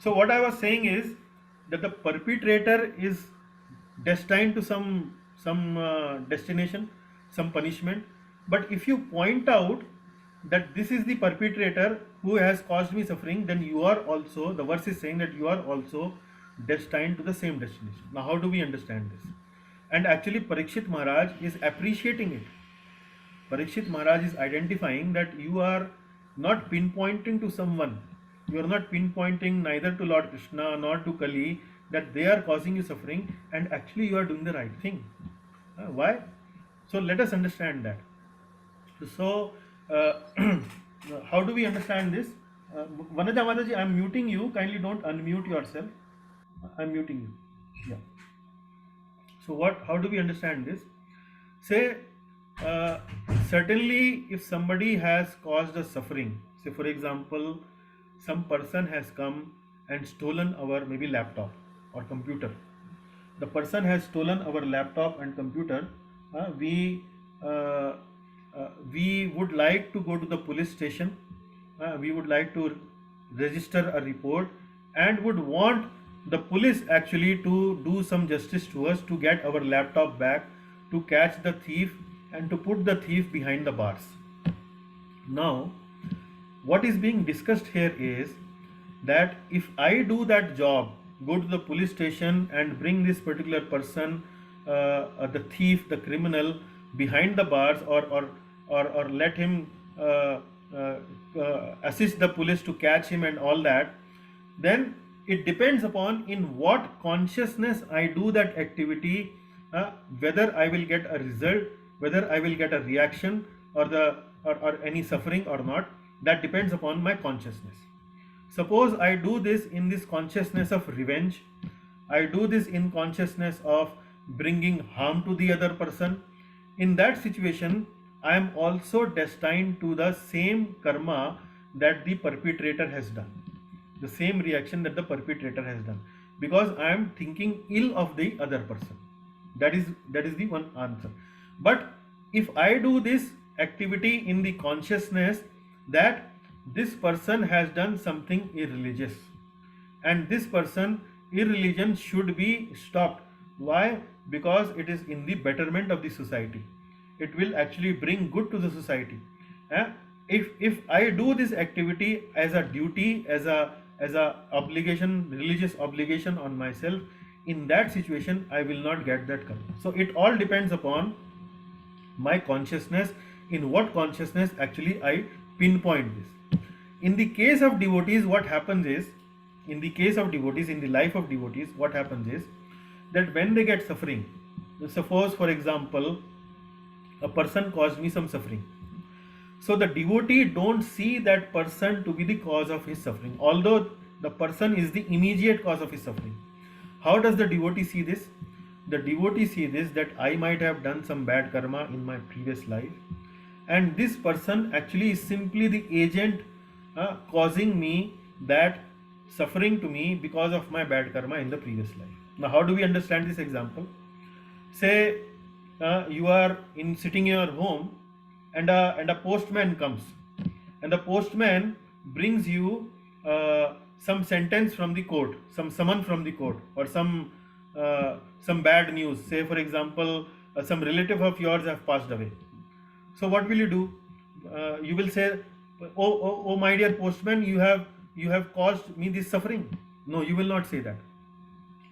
[SPEAKER 1] So what I was saying is that the perpetrator is destined to some destination, some punishment. But if you point out that this is the perpetrator who has caused me suffering, then you are also, the verse is saying that you are also destined to the same destination. Now how do we understand this? And actually Parikshit Maharaj is appreciating it. Parikshit Maharaj is identifying that you are not pinpointing to someone. You are not pinpointing neither to Lord Krishna nor to Kali that they are causing you suffering, and actually you are doing the right thing. Why? So let us understand that. So how do we understand this? Vanaja Mataji, I am muting you. Kindly don't unmute yourself. I am muting you. So how do we understand this? Say, certainly if somebody has caused us suffering, say for example, some person has come and stolen our maybe laptop or computer. The person has stolen our laptop and computer. We would like to go to the police station. We would like to register a report and would want the police actually to do some justice to us, to get our laptop back, to catch the thief and to put the thief behind the bars. Now, what is being discussed here is that if I do that job, go to the police station and bring this particular person, the thief, the criminal, behind the bars, or let him assist the police to catch him and all that, then it depends upon in what consciousness I do that activity, whether I will get a result, whether I will get a reaction or any suffering or not. That depends upon my consciousness. Suppose I do this in this consciousness of revenge, I do this in consciousness of bringing harm to the other person. In that situation, I am also destined to the same karma that the perpetrator has done, the same reaction that the perpetrator has done, because I am thinking ill of the other person. That is the one answer. But if I do this activity in the consciousness that this person has done something irreligious, and this person irreligion should be stopped. Why? Because it is in the betterment of the society. It will actually bring good to the society. If I do this activity as a duty, as a obligation, religious obligation on myself, in that situation I will not get that karma. So it all depends upon my consciousness, in what consciousness actually I pinpoint this. In the case of devotees, what happens is, in the case of devotees, in the life of devotees, what happens is that when they get suffering, suppose for example a person caused me some suffering, so the devotee don't see that person to be the cause of his suffering, although the person is the immediate cause of his suffering. How does the devotee see this? The devotee sees this, that I might have done some bad karma in my previous life, and this person actually is simply the agent causing me that suffering to me because of my bad karma in the previous life. Now, how do we understand this example? Say you are sitting in your home, and a postman comes, and the postman brings you some sentence from the court, some summon from the court, or some bad news. Say for example, some relative of yours have passed away. So what will you do? You will say, oh my dear postman, you have caused me this suffering. No, you will not say that.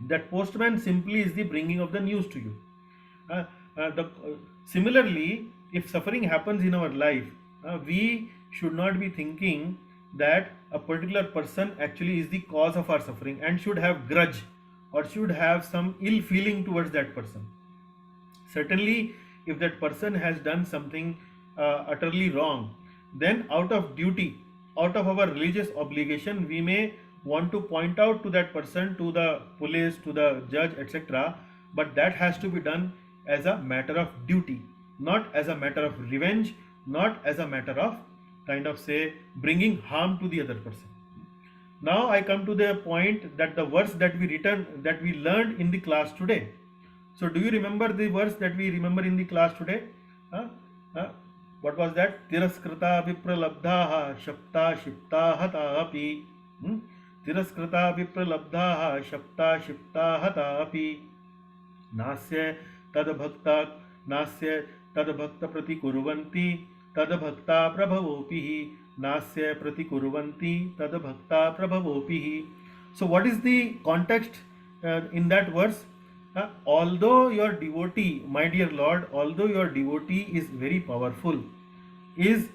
[SPEAKER 1] That postman simply is the bringing of the news to you. Similarly, if suffering happens in our life, we should not be thinking that a particular person actually is the cause of our suffering and should have grudge or should have some ill feeling towards that person. Certainly, if that person has done something utterly wrong, then out of duty, out of our religious obligation, we may want to point out to that person, to the police, to the judge, etc. But that has to be done as a matter of duty, not as a matter of revenge, not as a matter of kind of say bringing harm to the other person. Now I come to the point that the verse that we learned in the class today. So do you remember the verse that we remember in the class today? What was that? Tiraskrita vipralabdhaha shapta shipta hata api. Tiraskrita vipralabdhaha shapta shipta hata api. Nasya tadbhakta pratikurvanti tadbhakta prabhavopihi. Nasya pratikurvanti tadbhakta prabhavopihi. So what is the context in that verse? Although your devotee, my dear Lord, although your devotee is very powerful, is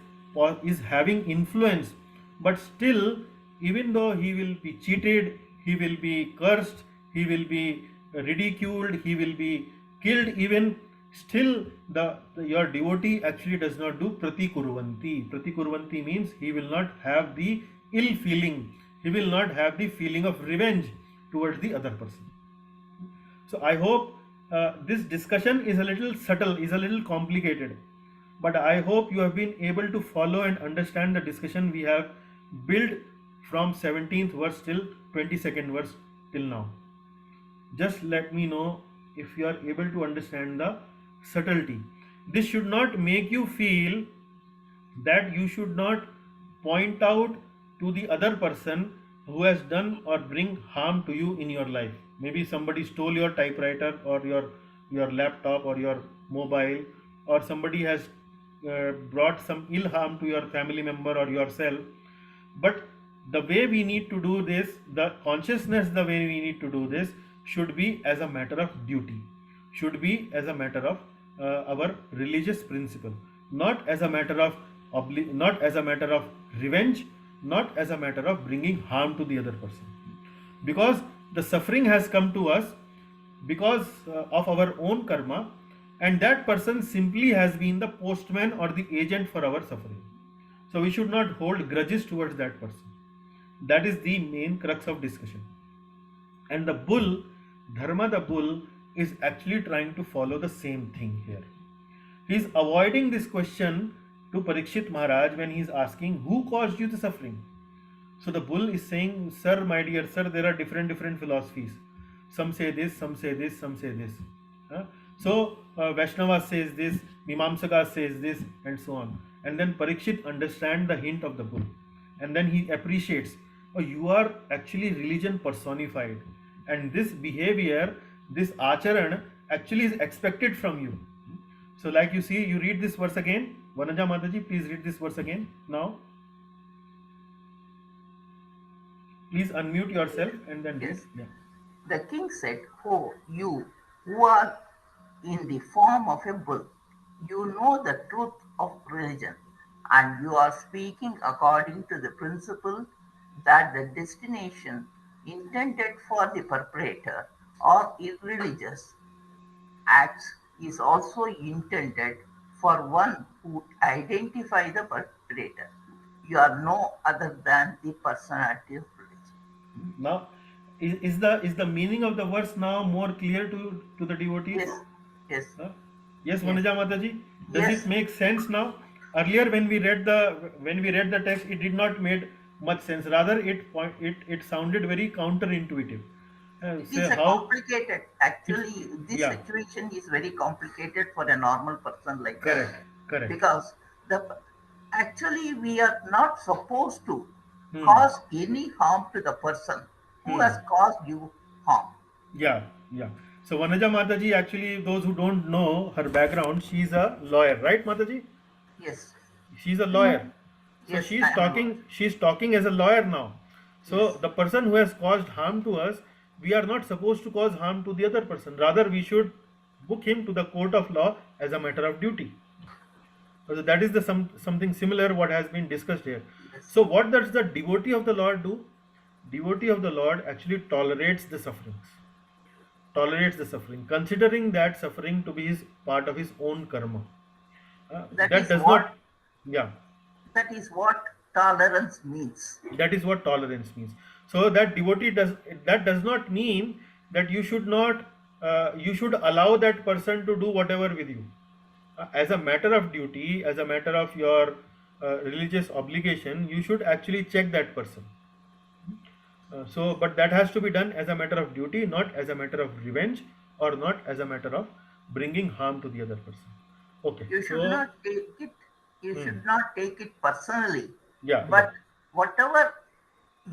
[SPEAKER 1] having influence, but still, even though he will be cheated, he will be cursed, he will be ridiculed, he will be killed even, still your devotee actually does not do pratikurvanti. Pratikurvanti means he will not have the ill feeling, he will not have the feeling of revenge towards the other person. So I hope this discussion is a little subtle, is a little complicated, but I hope you have been able to follow and understand the discussion we have built from 17th verse till 22nd verse till now. Just let me know if you are able to understand the subtlety. This should not make you feel that you should not point out to the other person who has done or bring harm to you in your life. Maybe somebody stole your typewriter or your laptop or your mobile, or somebody has brought some ill harm to your family member or yourself. But the way we need to do this, the consciousness, the way we need to do this should be as a matter of duty, should be as a matter of our religious principle, not as a matter of not as a matter of revenge, not as a matter of bringing harm to the other person. Because the suffering has come to us because of our own karma, and that person simply has been the postman or the agent for our suffering. So we should not hold grudges towards that person. That is the main crux of discussion. And the bull, Dharma the bull, is actually trying to follow the same thing here. He is avoiding this question to Parikshit Maharaj when he is asking, who caused you the suffering? So the bull is saying, sir, my dear sir, there are different philosophies. Some say this, some say this, some say this. So Vaishnava says this, Mimamsaka says this, and so on. And then Parikshit understands the hint of the bull. And then he appreciates, oh, you are actually religion personified. And this behavior, this acharan, actually is expected from you. So like you see, you read this verse again. Vanaja Mataji, please read this verse again now. Please unmute yourself and then
[SPEAKER 3] Yes.
[SPEAKER 1] read. Yeah.
[SPEAKER 3] The king said, "Oh, you who are in the form of a bull, you know the truth of religion, and you are speaking according to the principle that the destination intended for the perpetrator or irreligious acts is also intended for one who identifies the perpetrator. You are no other than the personality of religion."
[SPEAKER 1] Now, is the meaning of the verse now more clear to the devotees?
[SPEAKER 3] Yes, yes,
[SPEAKER 1] Huh? Yes,
[SPEAKER 3] Yes.
[SPEAKER 1] Vanaja Mataji. Does
[SPEAKER 3] Yes.
[SPEAKER 1] it make sense now? Earlier, when we read the text, it did not made much sense. Rather, it sounded very counterintuitive.
[SPEAKER 3] It
[SPEAKER 1] Say
[SPEAKER 3] is a
[SPEAKER 1] how
[SPEAKER 3] complicated. Actually, this
[SPEAKER 1] yeah.
[SPEAKER 3] situation is very complicated for a normal person like
[SPEAKER 1] Correct,
[SPEAKER 3] us.
[SPEAKER 1] correct.
[SPEAKER 3] Because actually we are not supposed to
[SPEAKER 1] Hmm.
[SPEAKER 3] cause any harm to the person who
[SPEAKER 1] Hmm.
[SPEAKER 3] has caused you harm.
[SPEAKER 1] Yeah, yeah. So Vanaja Mataji, actually, those who don't know her background, she's a lawyer, right, Mataji?
[SPEAKER 3] Yes,
[SPEAKER 1] She's a lawyer. So
[SPEAKER 3] Yes,
[SPEAKER 1] she's
[SPEAKER 3] I am
[SPEAKER 1] talking. She's talking as a lawyer now. So
[SPEAKER 3] Yes.
[SPEAKER 1] the person who has caused harm to us, we are not supposed to cause harm to the other person. Rather, we should book him to the court of law as a matter of duty. So that is the something similar what has been discussed here.
[SPEAKER 3] Yes.
[SPEAKER 1] So what does the devotee of the Lord do? Devotee of the Lord actually tolerates the sufferings. Tolerates the suffering, considering that suffering to be his part of his own karma.
[SPEAKER 3] That
[SPEAKER 1] That
[SPEAKER 3] is
[SPEAKER 1] does
[SPEAKER 3] what-
[SPEAKER 1] not, yeah,
[SPEAKER 3] that is what tolerance means.
[SPEAKER 1] that is what tolerance means. So that does not mean that you should not you should allow that person to do whatever with you. As a matter of duty, as a matter of your religious obligation, you should actually check that person. But that has to be done as a matter of duty, not as a matter of revenge, or not as a matter of bringing harm to the other person. Okay.
[SPEAKER 3] You should
[SPEAKER 1] so,
[SPEAKER 3] not take it. You
[SPEAKER 1] Hmm.
[SPEAKER 3] should not take it personally.
[SPEAKER 1] Yeah.
[SPEAKER 3] But whatever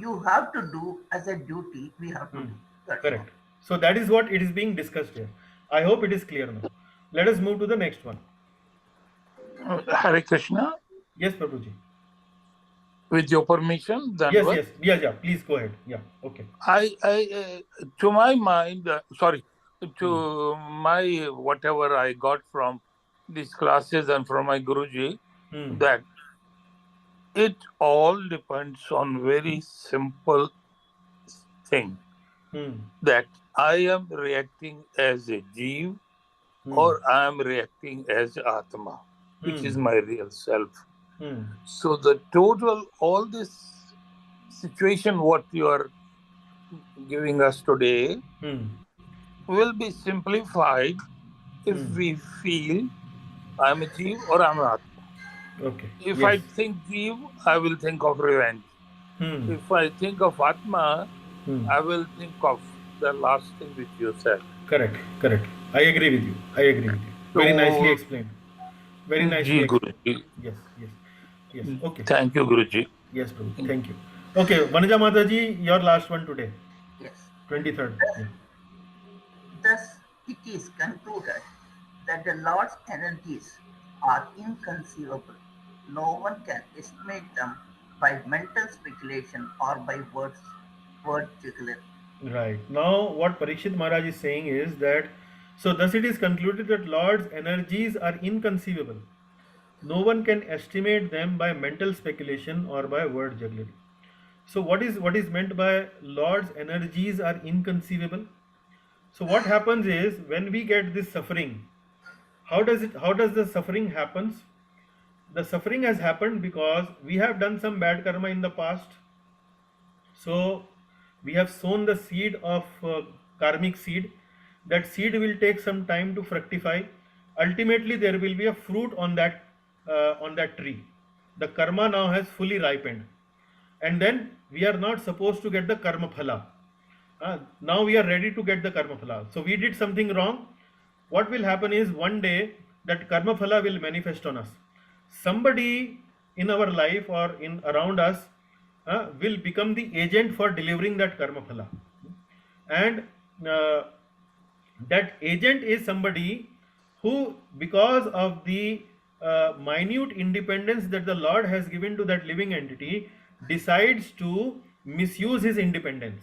[SPEAKER 3] you have to do as a duty, we have to
[SPEAKER 1] Hmm.
[SPEAKER 3] do. That's
[SPEAKER 1] Correct. So that is what it is being discussed here. I hope it is clear now. Let us move to the next one.
[SPEAKER 6] Hare Krishna.
[SPEAKER 1] Yes, Prabhuji.
[SPEAKER 6] With your permission, then
[SPEAKER 1] Yes. Yeah. Please go ahead. Yeah. Okay.
[SPEAKER 6] To my mind, to my whatever I got from these classes and from my Guruji,
[SPEAKER 1] Hmm.
[SPEAKER 6] that it all depends on very simple thing,
[SPEAKER 1] Hmm.
[SPEAKER 6] that I am reacting as a Jeev
[SPEAKER 1] Hmm.
[SPEAKER 6] or I am reacting as Atma, which is my real self.
[SPEAKER 1] Hmm.
[SPEAKER 6] So the total, all this situation what you are giving us today
[SPEAKER 1] Hmm.
[SPEAKER 6] will be simplified if we feel I'm a Jeev or I'm an Atma.
[SPEAKER 1] Okay.
[SPEAKER 6] If
[SPEAKER 1] Yes.
[SPEAKER 6] I think Jeev, I will think of revenge.
[SPEAKER 1] Hmm.
[SPEAKER 6] If I think of Atma,
[SPEAKER 1] Hmm.
[SPEAKER 6] I will think of the last thing which you said.
[SPEAKER 1] Correct. I agree with you. Very
[SPEAKER 6] So-
[SPEAKER 1] nicely explained. Very nicely
[SPEAKER 6] Ji
[SPEAKER 1] explained.
[SPEAKER 6] Guruji.
[SPEAKER 1] Yes. Okay.
[SPEAKER 6] Thank you, Guruji.
[SPEAKER 1] Yes, Prabhu. Thank you. Okay, Vanaja Mataji, your last one today,
[SPEAKER 3] Yes.
[SPEAKER 1] 23rd. Yeah.
[SPEAKER 3] Thus, it is concluded that the Lord's energies are inconceivable. No one can estimate them by mental speculation or by word jugglery.
[SPEAKER 1] Right. Now, what Parikshit Maharaj is saying is that, so thus it is concluded that Lord's energies are inconceivable. No one can estimate them by mental speculation or by word jugglery. So what is meant by Lord's energies are inconceivable? So what happens is when we get this suffering, how does the suffering happens? The suffering has happened because we have done some bad karma in the past. So we have sown the seed of karmic seed. That seed will take some time to fructify. Ultimately, there will be a fruit on that tree. The karma now has fully ripened, and then we are not supposed to get the karma phala. Now we are ready to get the karma phala. So we did something wrong. What will happen is one day that karma phala will manifest on us. Somebody in our life or in around us will become the agent for delivering that karma phala, and that agent is somebody who, because of the minute independence that the Lord has given to that living entity, decides to misuse his independence.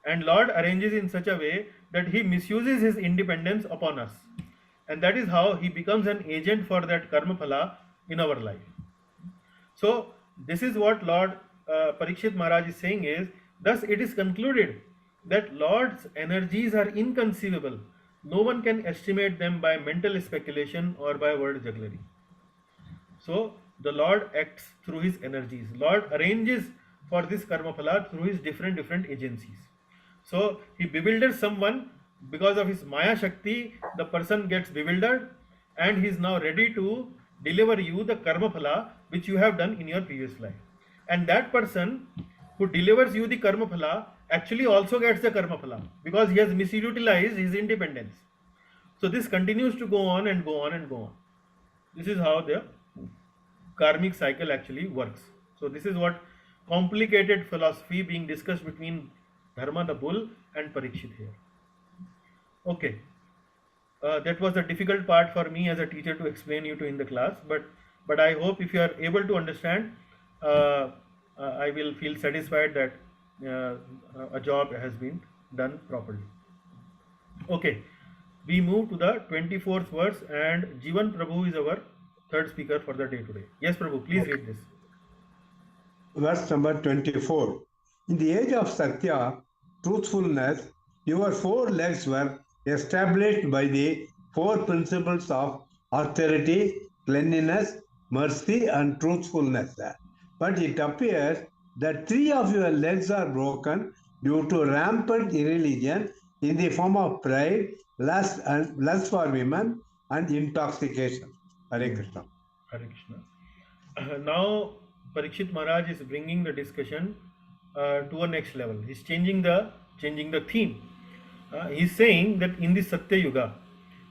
[SPEAKER 1] And Lord arranges in such a way that he misuses his independence upon us, and that is how he becomes an agent for that karma phala in our life. So this is what Lord Parikshit Maharaj is saying is, thus it is concluded that Lord's energies are inconceivable. No one can estimate them by mental speculation or by word jugglery. So the Lord acts through his energies. Lord arranges for this karma phala through his different agencies. So he bewilders someone because of his Maya Shakti. The person gets bewildered, and he is now ready to deliver you the karma phala which you have done in your previous life. And that person who delivers you the karma phala actually also gets the karma phala because he has misutilized his independence. So this continues to go on and go on and go on. This is how the karmic cycle actually works. So this is what complicated philosophy being discussed between Dharma the bull and Parikshit here. Okay, that was the difficult part for me as a teacher to explain you to in the class, but I hope if you are able to understand, I will feel satisfied that a job has been done properly. Okay, we move to the 24th verse, and Jivan Prabhu is our third speaker for the day today. Yes, Prabhu, please read this.
[SPEAKER 7] Verse number 24. In the age of Satya, truthfulness, your four legs were established by the four principles of austerity, cleanliness, mercy, and truthfulness. But it appears that three of your legs are broken due to rampant irreligion in the form of pride, lust for women, and intoxication. Hare Krishna.
[SPEAKER 1] Hare Krishna. Now Parikshit Maharaj is bringing the discussion to a next level. He's changing the theme. He's saying that in the Satya Yuga,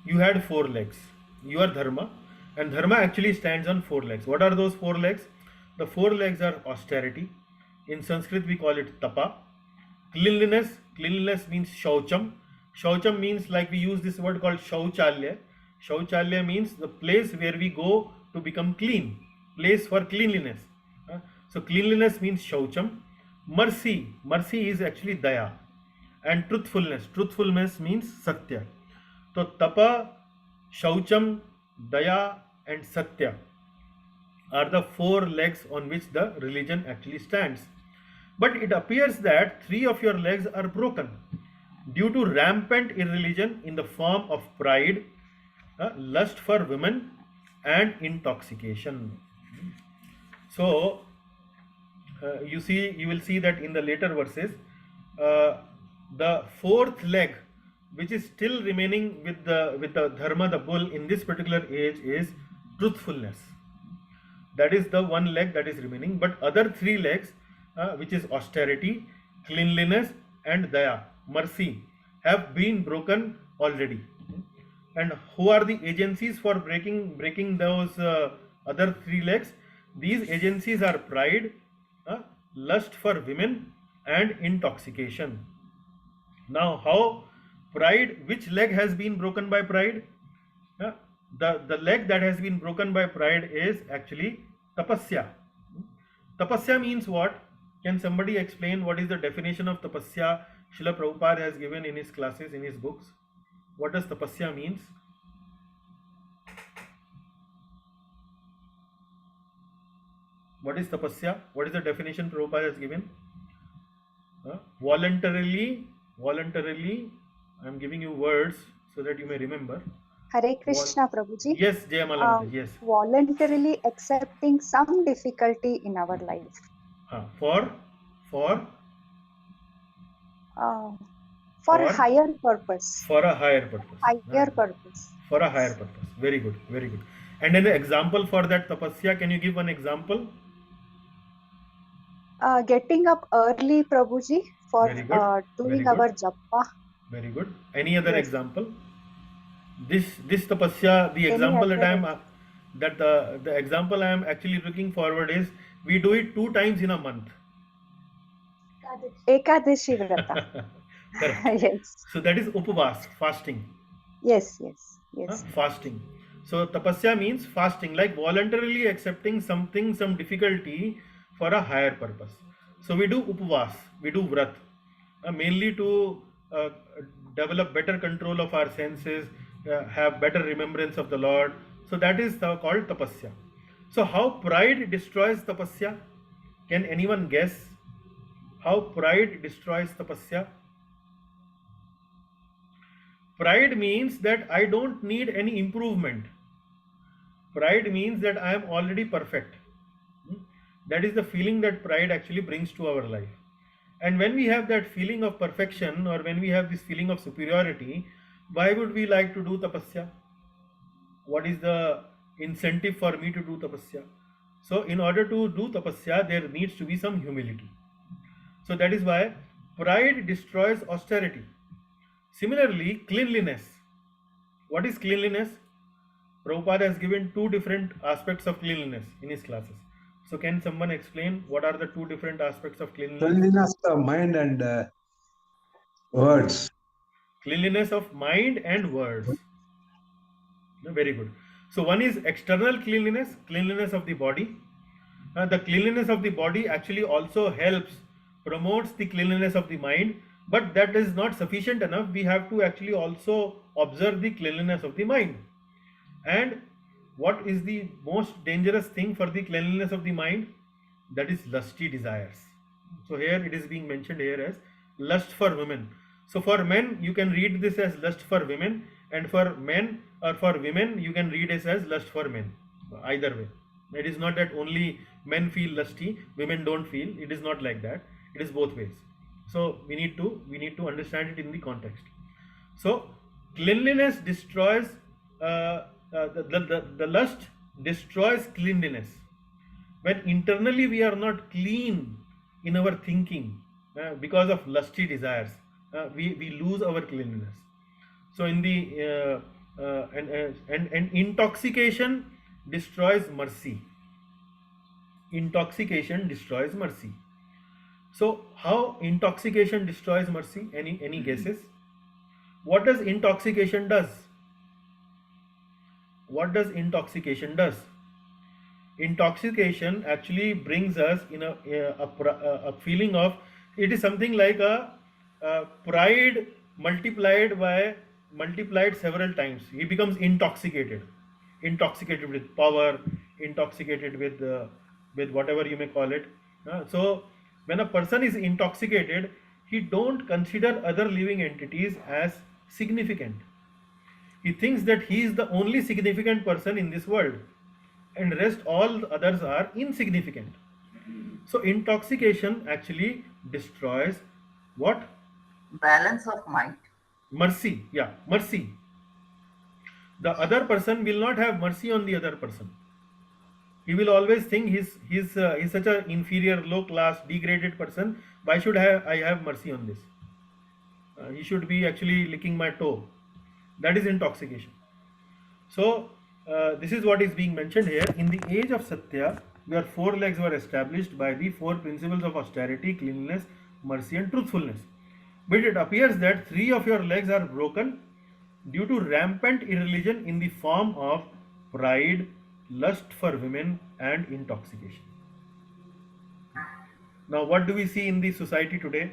[SPEAKER 1] you had four legs. You are Dharma, and Dharma actually stands on four legs. What are those four legs? The four legs are austerity. In Sanskrit, we call it tapa. Cleanliness. Cleanliness means shaucham. Shaucham means, like we use this word called shauchalya. Shauchalya means the place where we go to become clean, place for cleanliness. So cleanliness means shaucham. Mercy is actually daya. And truthfulness means satya. So tapa, shaucham, daya and satya are the four legs on which the religion actually stands. But it appears that three of your legs are broken due to rampant irreligion in the form of pride, lust for women and intoxication. So you will see that in the later verses, the fourth leg, which is still remaining with the Dharma, the bull, in this particular age, is truthfulness. That is the one leg that is remaining. But other three legs, which is austerity, cleanliness and daya, mercy, have been broken already. And who are the agencies for breaking those other three legs? These agencies are pride, lust for women and intoxication. Now, how pride, which leg has been broken by pride? The leg that has been broken by pride is actually tapasya. Tapasya means what? Can somebody explain what is the definition of tapasya Srila Prabhupada has given in his classes, in his books? What does tapasya means? What is tapasya? What is the definition Prabhupada has given? Voluntarily, I am giving you words so that you may remember.
[SPEAKER 8] Hare Krishna, Prabhuji.
[SPEAKER 1] Yes, Jayamala, yes.
[SPEAKER 8] Voluntarily accepting some difficulty in our life.
[SPEAKER 1] For
[SPEAKER 8] For
[SPEAKER 1] For
[SPEAKER 8] higher purpose.
[SPEAKER 1] for a higher purpose.
[SPEAKER 8] Higher purpose.
[SPEAKER 1] For a higher purpose. Very good, very good. And an example for that tapasya, can you give one example?
[SPEAKER 8] Getting up early, Prabhuji, for
[SPEAKER 1] Very good.
[SPEAKER 8] doing
[SPEAKER 1] Very
[SPEAKER 8] our
[SPEAKER 1] good.
[SPEAKER 8] japa.
[SPEAKER 1] Very good. Any other
[SPEAKER 8] Yes.
[SPEAKER 1] example? This tapasya, the
[SPEAKER 8] Any
[SPEAKER 1] example that I
[SPEAKER 8] other
[SPEAKER 1] am the example I am actually looking forward is we do it 2 times in a month.
[SPEAKER 8] Ekadashi Vrata.
[SPEAKER 1] Correct.
[SPEAKER 8] Yes.
[SPEAKER 1] So that is upavas, fasting.
[SPEAKER 8] Yes, yes, yes.
[SPEAKER 1] Fasting. So tapasya means fasting, like voluntarily accepting something, some difficulty for a higher purpose. So we do upavas, we do vrat, mainly to develop better control of our senses, have better remembrance of the Lord. So that is called tapasya. So how pride destroys tapasya? Can anyone guess how pride destroys tapasya? Pride means that I don't need any improvement. Pride means that I am already perfect. That is the feeling that pride actually brings to our life. And when we have that feeling of perfection, or when we have this feeling of superiority, why would we like to do tapasya? What is the incentive for me to do tapasya? So in order to do tapasya, there needs to be some humility. So that is why pride destroys austerity. Similarly, cleanliness. What is cleanliness? Prabhupada has given 2 different aspects of cleanliness in his classes. So can someone explain what are the 2 different aspects of cleanliness?
[SPEAKER 7] Cleanliness of mind and words.
[SPEAKER 1] Cleanliness of mind and words. Very good. So one is external cleanliness, cleanliness of the body. The cleanliness of the body actually also helps, promotes the cleanliness of the mind, but that is not sufficient enough. We have to actually also observe the cleanliness of the mind. And what is the most dangerous thing for the cleanliness of the mind? That is lusty desires. So here it is being mentioned here as lust for women. So for men you can read this as lust for women, and for men or for women you can read it as lust for men. Either way. It is not that only men feel lusty, women don't feel. It is not like that. It is both ways. So we need to understand it in the context. So cleanliness destroys the lust destroys cleanliness. When internally we are not clean in our thinking because of lusty desires, we lose our cleanliness. So in the and intoxication destroys mercy. Intoxication destroys mercy. So how intoxication destroys mercy? Any guesses? What does intoxication does? What does intoxication does? Intoxication actually brings us in a feeling of, it is something like a pride multiplied several times. He becomes intoxicated with power, intoxicated with whatever you may call it. So when a person is intoxicated, he don't consider other living entities as significant. He thinks that he is the only significant person in this world, and rest all others are insignificant. So intoxication actually destroys what?
[SPEAKER 3] Balance of mind.
[SPEAKER 1] Mercy. Yeah, mercy. The other person will not have mercy on the other person. He will always think he's such an inferior, low class, degraded person. Why should I have mercy on this? He should be actually licking my toe. That is intoxication. So this is what is being mentioned here. In the age of Satya, your 4 legs were established by the 4 principles of austerity, cleanliness, mercy and truthfulness. But it appears that 3 of your legs are broken due to rampant irreligion in the form of pride, lust for women and intoxication. Now what do we see in the society today?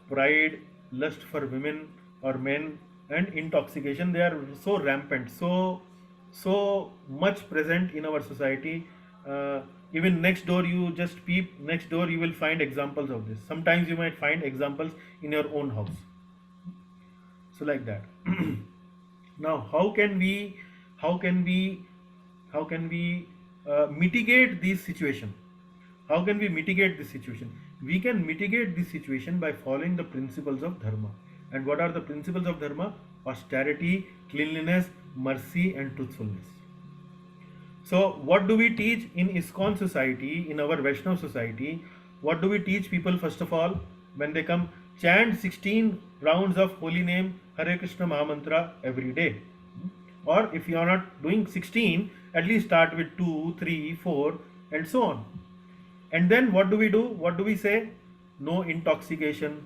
[SPEAKER 1] Pride, lust for women or men and intoxication, they are so rampant, so much present in our society. Even next door, you just peep next door, you will find examples of this. Sometimes you might find examples in your own house. So like that. Now how can we mitigate this situation? How can we mitigate this situation? We can mitigate this situation by following the principles of dharma. And what are the principles of dharma? Austerity, cleanliness, mercy, and truthfulness. So, what do we teach in ISKCON society, in our Vaishnav society? What do we teach people first of all? When they come, chant 16 rounds of holy name Hare Krishna Mahamantra every day. Or if you are not doing 16, at least start with 2, 3, 4, and so on. And then what do we do? What do we say? No intoxication,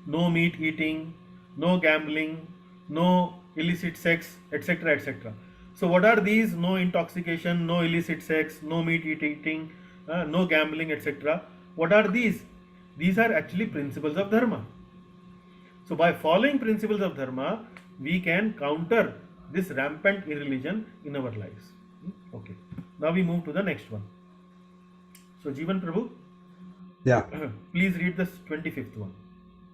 [SPEAKER 1] no meat eating, no gambling, no illicit sex, etc. etc. So, what are these? No intoxication, no illicit sex, no meat eating, no gambling, etc. What are these? These are actually principles of dharma. So, by following principles of dharma, we can counter this rampant irreligion in our lives. Okay. Now we move to the next one. So, Jeevan Prabhu,
[SPEAKER 7] Yeah.
[SPEAKER 1] please read this 25th one.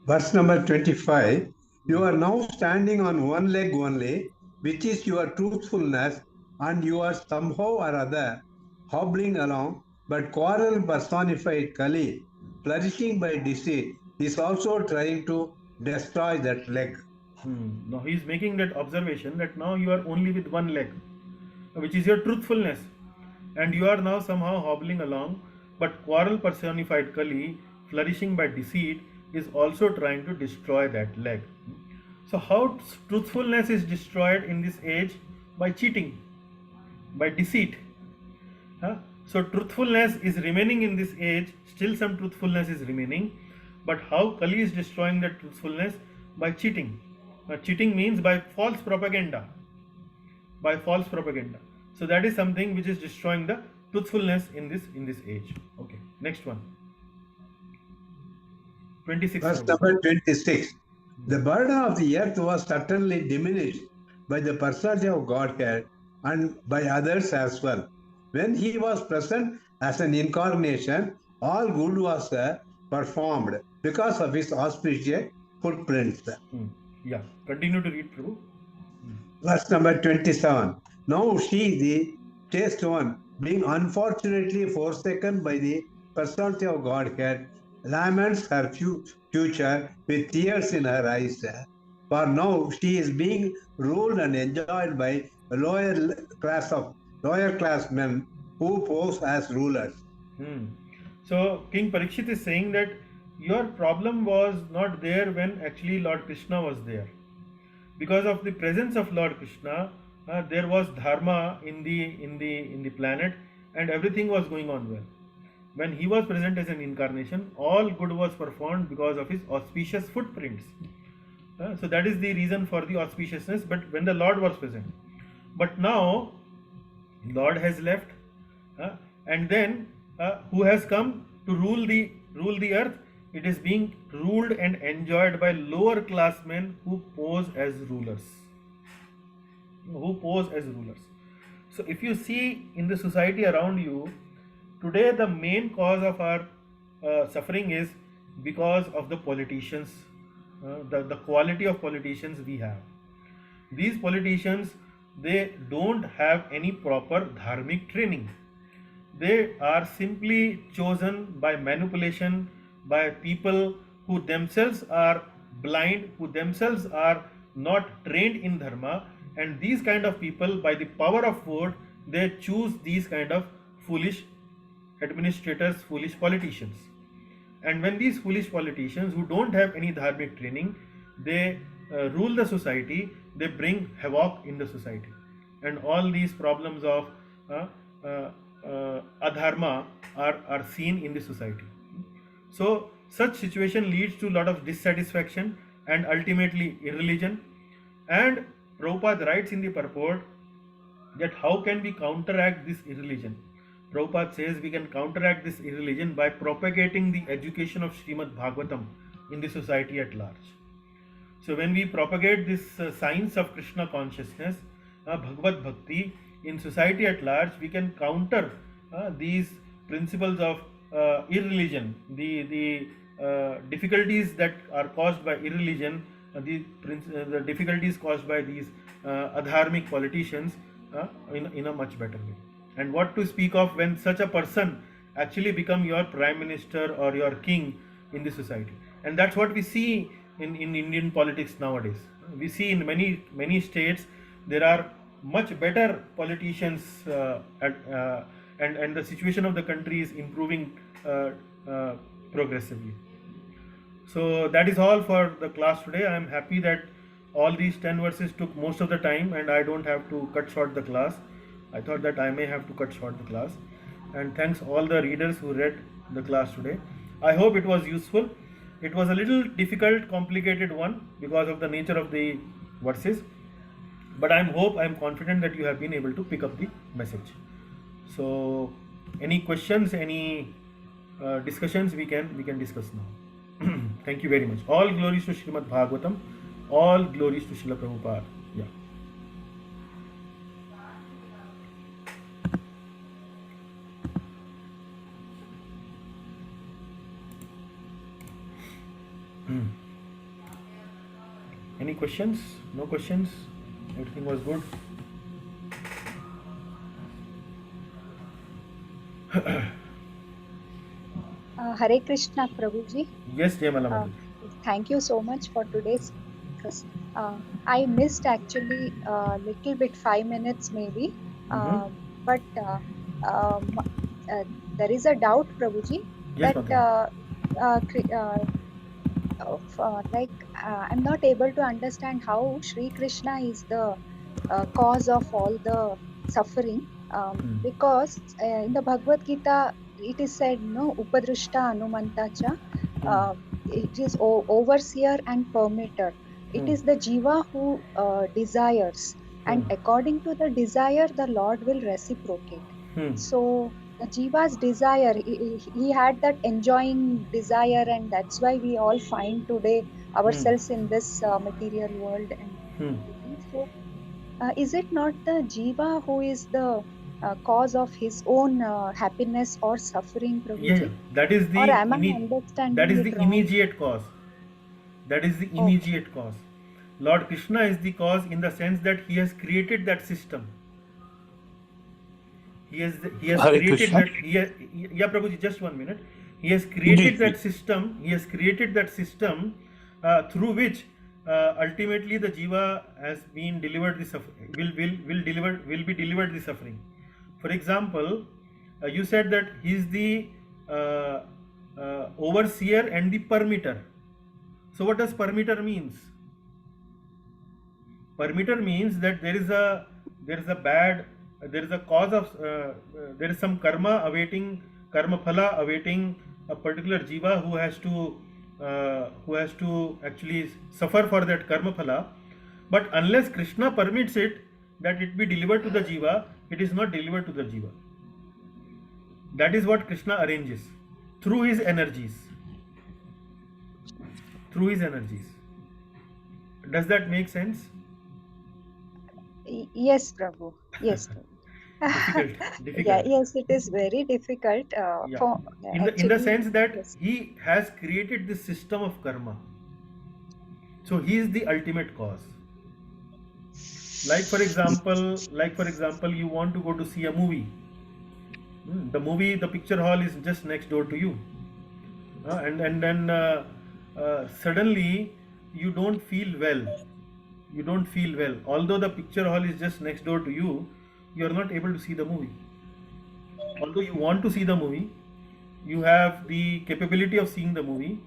[SPEAKER 7] Verse number 25. You are now standing on one leg only, which is your truthfulness, and you are somehow or other hobbling along, but quarrel personified Kali, flourishing by deceit, is also trying to destroy that leg.
[SPEAKER 1] Now he is making that observation that now you are only with one leg, which is your truthfulness, and you are now somehow hobbling along, but quarrel personified Kali, flourishing by deceit, is also trying to destroy that leg. So how truthfulness is destroyed in this age? By cheating, by deceit. So truthfulness is remaining in this age, still some truthfulness is remaining, but how Kali is destroying that truthfulness? By cheating. Cheating means by false propaganda. By false propaganda. So that is something which is destroying the truthfulness in this age. Okay, next one. 26.
[SPEAKER 7] Verse number 26. The burden of the earth was certainly diminished by the personality of Godhead and by others as well. When he was present as an incarnation, all good was performed because of his auspicious footprints.
[SPEAKER 1] Yeah, continue to read, Prabhu.
[SPEAKER 7] Verse number 27. Now she, the chaste one, being unfortunately forsaken by the personality of Godhead, laments her future with tears in her eyes. For now she is being ruled and enjoyed by a lower class men who pose as rulers.
[SPEAKER 1] So King Parikshit is saying that your problem was not there when actually Lord Krishna was there. Because of the presence of Lord Krishna, there was dharma in the planet, and everything was going on well. When he was present as an incarnation, all good was performed because of his auspicious footprints. So that is the reason for the auspiciousness. But when the Lord was present, but now Lord has left, and then who has come to rule the earth? It is being ruled and enjoyed by lower class men who pose as rulers. So if you see in the society around you, today the main cause of our suffering is because of the politicians, the quality of politicians we have. These politicians, they don't have any proper dharmic training. They are simply chosen by manipulation, by people who themselves are blind, who themselves are not trained in dharma, and these kind of people, by the power of vote, they choose these kind of foolish administrators, foolish politicians. And when these foolish politicians who don't have any dharmic training, they rule the society, they bring havoc in the society, and all these problems of adharma are seen in the society. So such situation leads to a lot of dissatisfaction and ultimately irreligion. And Prabhupada writes in the purport that how can we counteract this irreligion? Prabhupada says we can counteract this irreligion by propagating the education of Srimad Bhagavatam in the society at large. So when we propagate this science of Krishna consciousness, Bhagavad Bhakti, in society at large, we can counter these principles of irreligion, the difficulties that are caused by irreligion, the difficulties caused by these adharmic politicians in a much better way. And what to speak of when such a person actually become your prime minister or your king in the society. And that's what we see in Indian politics nowadays. We see in many states there are much better politicians, and the situation of the country is improving progressively. So that is all for the class today. I am happy that all these 10 verses took most of the time and I don't have to cut short the class. I thought that I may have to cut short the class. And thanks all the readers who read the class today. I hope it was useful. It was a little difficult, complicated one because of the nature of the verses. But I'm confident that you have been able to pick up the message. So any questions, any discussions, we can discuss now. Thank you very much. All glories to Srimad Bhagavatam. All glories to Srila Prabhupada. Yeah. Any questions? No questions? Everything was good?
[SPEAKER 8] Hare Krishna, Prabhuji.
[SPEAKER 1] Yes, Jayamala.
[SPEAKER 8] Thank you so much for today's class. I missed actually a little bit, 5 minutes maybe, but there is a doubt, Prabhuji,
[SPEAKER 1] Yes,
[SPEAKER 8] that I'm not able to understand how Sri Krishna is the cause of all the suffering, because in the Bhagavad Gita it is said, no, Upadrishta Anumantacha, it is overseer and permitter. It is the jiva who desires, and according to the desire, the Lord will reciprocate. So the jiva's desire, he had that enjoying desire, and that's why we all find today ourselves in this material world. And so, is it not the jiva who is the cause of his own happiness or suffering, Prabhuji?
[SPEAKER 1] Yeah, that is the
[SPEAKER 8] or am I understanding
[SPEAKER 1] that is
[SPEAKER 8] it
[SPEAKER 1] the
[SPEAKER 8] wrong?
[SPEAKER 1] immediate cause. That is the immediate cause. Lord Krishna is the cause in the sense that he has created that system. He has
[SPEAKER 6] Hare
[SPEAKER 1] created
[SPEAKER 6] Krishna.
[SPEAKER 1] that. Yeah, Prabhuji, just 1 minute. He has created that system. He has created that system through which ultimately the jiva has been delivered the will be delivered the suffering. For example, you said that he is the overseer and the permitter. So what does permitter means? Permitter means that there is a cause of there is some karma phala awaiting a particular jiva who has to actually suffer for that karma phala. But unless Krishna permits it that it be delivered to the jiva, it is not delivered to the jiva. That is what Krishna arranges through his energies. Through his energies. Does that make sense?
[SPEAKER 8] Yes, Prabhu. Yes, Prabhu.
[SPEAKER 1] Difficult.
[SPEAKER 8] Yeah, yes, it is very difficult.
[SPEAKER 1] In the sense that
[SPEAKER 8] yes.
[SPEAKER 1] he has created this system of karma. So he is the ultimate cause. Like for example, you want to go to see a movie. The picture hall is just next door to you, and then suddenly you don't feel well. Although the picture hall is just next door to you, you are not able to see the movie. Although you want to see the movie, you have the capability of seeing the movie,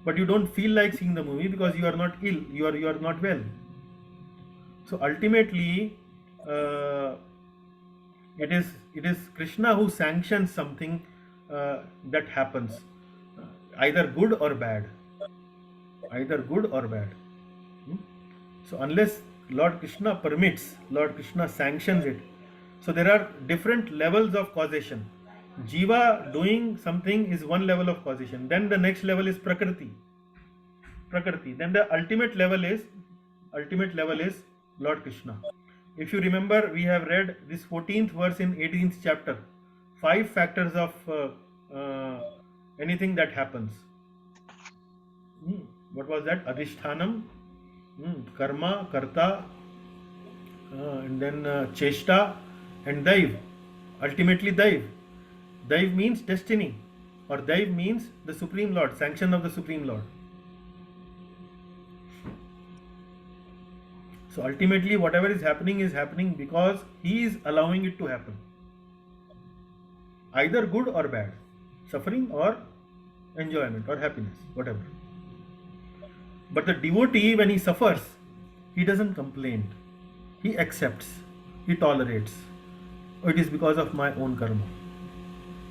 [SPEAKER 1] but you don't feel like seeing the movie because you are not ill, you are not well. So ultimately, it is Krishna who sanctions something that happens, either good or bad. So unless Lord Krishna permits, Lord Krishna sanctions it. So there are different levels of causation. Jiva doing something is one level of causation. Then the next level is Prakriti. Then the ultimate level is Lord Krishna. If you remember, we have read this 14th verse in 18th chapter. 5 factors of anything that happens. What was that? Adhishthanam, karma, karta, and then cheshta and daiv. ultimately Daiv. Daiv means destiny, or Daiv means the Supreme Lord, sanction of the Supreme Lord. So ultimately whatever is happening because he is allowing it to happen. Either good or bad, suffering or enjoyment or happiness, whatever. But the devotee, when he suffers, he doesn't complain. He accepts, he tolerates. Oh, it is because of my own karma.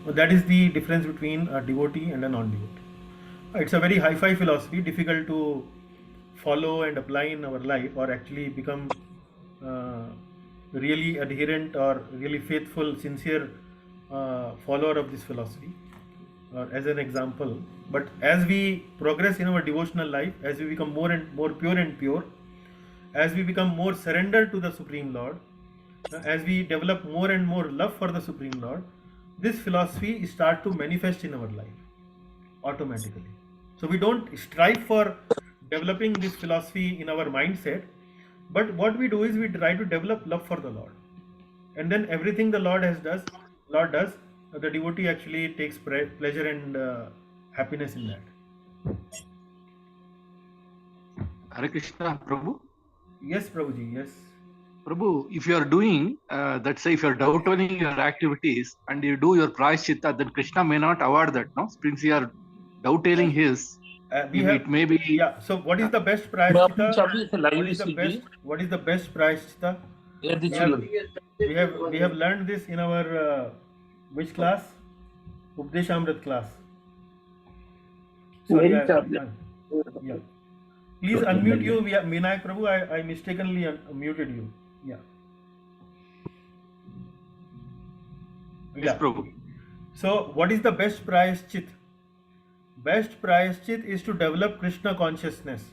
[SPEAKER 1] That is the difference between a devotee and a non-devotee. It's a very hi-fi philosophy, difficult to follow and apply in our life, or actually become really adherent or really faithful, sincere follower of this philosophy, as an example. But as we progress in our devotional life, as we become more and more pure, as we become more surrendered to the Supreme Lord, as we develop more and more love for the Supreme Lord, this philosophy start to manifest in our life automatically. So we don't strive for developing this philosophy in our mindset, but what we do is we try to develop love for the Lord, and then everything the Lord does, the devotee actually takes pleasure and happiness in that.
[SPEAKER 9] Hare Krishna, Prabhu.
[SPEAKER 1] Yes, Prabhuji, yes.
[SPEAKER 9] Prabhu, if you are doing, let's say if you are doubting your activities and you do your prayaschitta, then Krishna may not award that, no? Since you are doubting his, it may be...
[SPEAKER 1] Yeah, so what is the best prayaschitta? What is the best prayaschitta? We have learned this in our which class? Updeshamrit class. Sorry, yeah. Please unmute you, Minayak Prabhu. I mistakenly muted you. Yeah.
[SPEAKER 9] Yes, Prabhu.
[SPEAKER 1] So, what is the best prayaschit? Best prayaschit is to develop Krishna consciousness.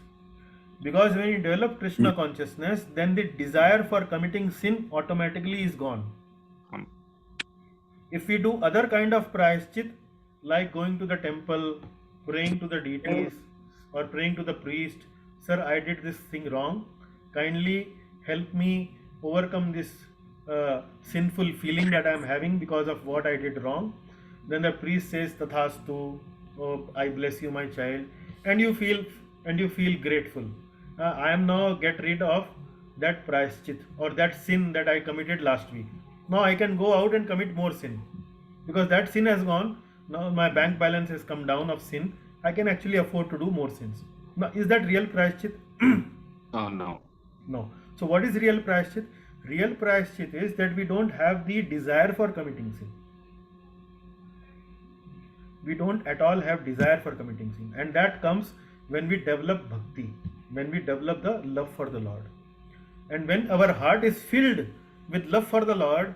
[SPEAKER 1] Because when you develop Krishna consciousness, then the desire for committing sin automatically is gone. If we do other kind of prayaschit, like going to the temple, praying to the deities, or praying to the priest, sir, I did this thing wrong, kindly help me overcome this sinful feeling that I am having because of what I did wrong. Then the priest says, Tathastu, oh, I bless you, my child, and you feel grateful. I am now get rid of that prayaschit or that sin that I committed last week. Now I can go out and commit more sin, because that sin has gone. Now my bank balance has come down of sin. I can actually afford to do more sins. Now, is that real prayaschit?
[SPEAKER 9] No.
[SPEAKER 1] No. So what is real prayaschit? Real prayaschit is that we don't have the desire for committing sin. We don't at all have desire for committing sin, and that comes when we develop bhakti, when we develop the love for the Lord. And when our heart is filled with love for the Lord,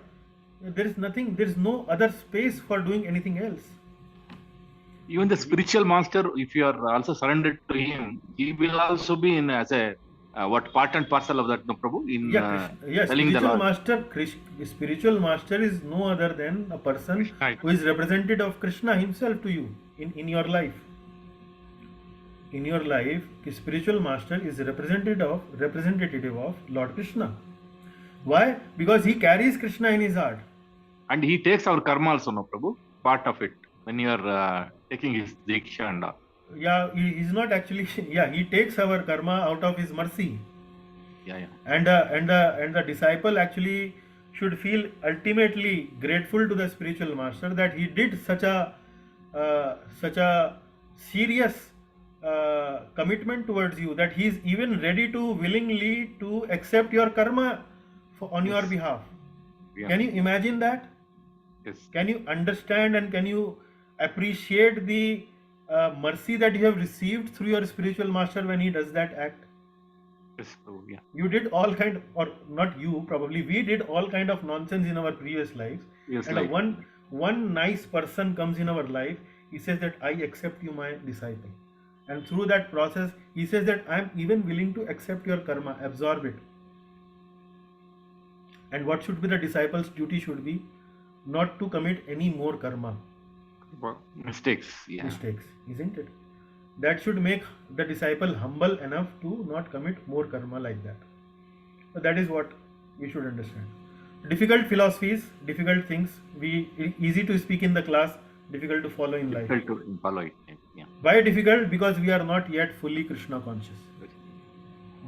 [SPEAKER 1] there is no other space for doing anything else.
[SPEAKER 9] Even the spiritual master, if you are also surrendered to him, he will also be in as a part and parcel of that, no, Prabhu? Telling the Lord.
[SPEAKER 1] Spiritual master is no other than a person who is representative of Krishna himself to you in your life. In your life, the spiritual master is representative of Lord Krishna. Why? Because he carries Krishna in his heart.
[SPEAKER 9] And he takes our karma also, no, Prabhu? Part of it, when you are taking his diksha and all.
[SPEAKER 1] Yeah, he is not actually. Yeah, he takes our karma out of his mercy.
[SPEAKER 9] Yeah.
[SPEAKER 1] And the disciple actually should feel ultimately grateful to the spiritual master that he did such a serious commitment towards you, that he is even ready to willingly to accept your karma on your behalf.
[SPEAKER 9] Yeah.
[SPEAKER 1] Can you imagine that?
[SPEAKER 9] Yes.
[SPEAKER 1] Can you understand and can you appreciate the mercy that you have received through your spiritual master when he does that act?
[SPEAKER 9] Yes, Prabhu, yeah.
[SPEAKER 1] You did all kind, or not you, probably we did all kind of nonsense in our previous lives.
[SPEAKER 9] Yes,
[SPEAKER 1] and
[SPEAKER 9] like.
[SPEAKER 1] one nice person comes in our life. He says that I accept you, my disciple. And through that process, he says that I am even willing to accept your karma, absorb it. And what should be the disciple's duty should be? Not to commit any more karma.
[SPEAKER 9] Mistakes,
[SPEAKER 1] isn't it? That should make the disciple humble enough to not commit more karma like that. So that is what we should understand. difficult philosophies, difficult things. Easy to speak in the class, difficult to follow in life.
[SPEAKER 9] Difficult to follow it. Yeah.
[SPEAKER 1] Why difficult? Because we are not yet fully Krishna conscious.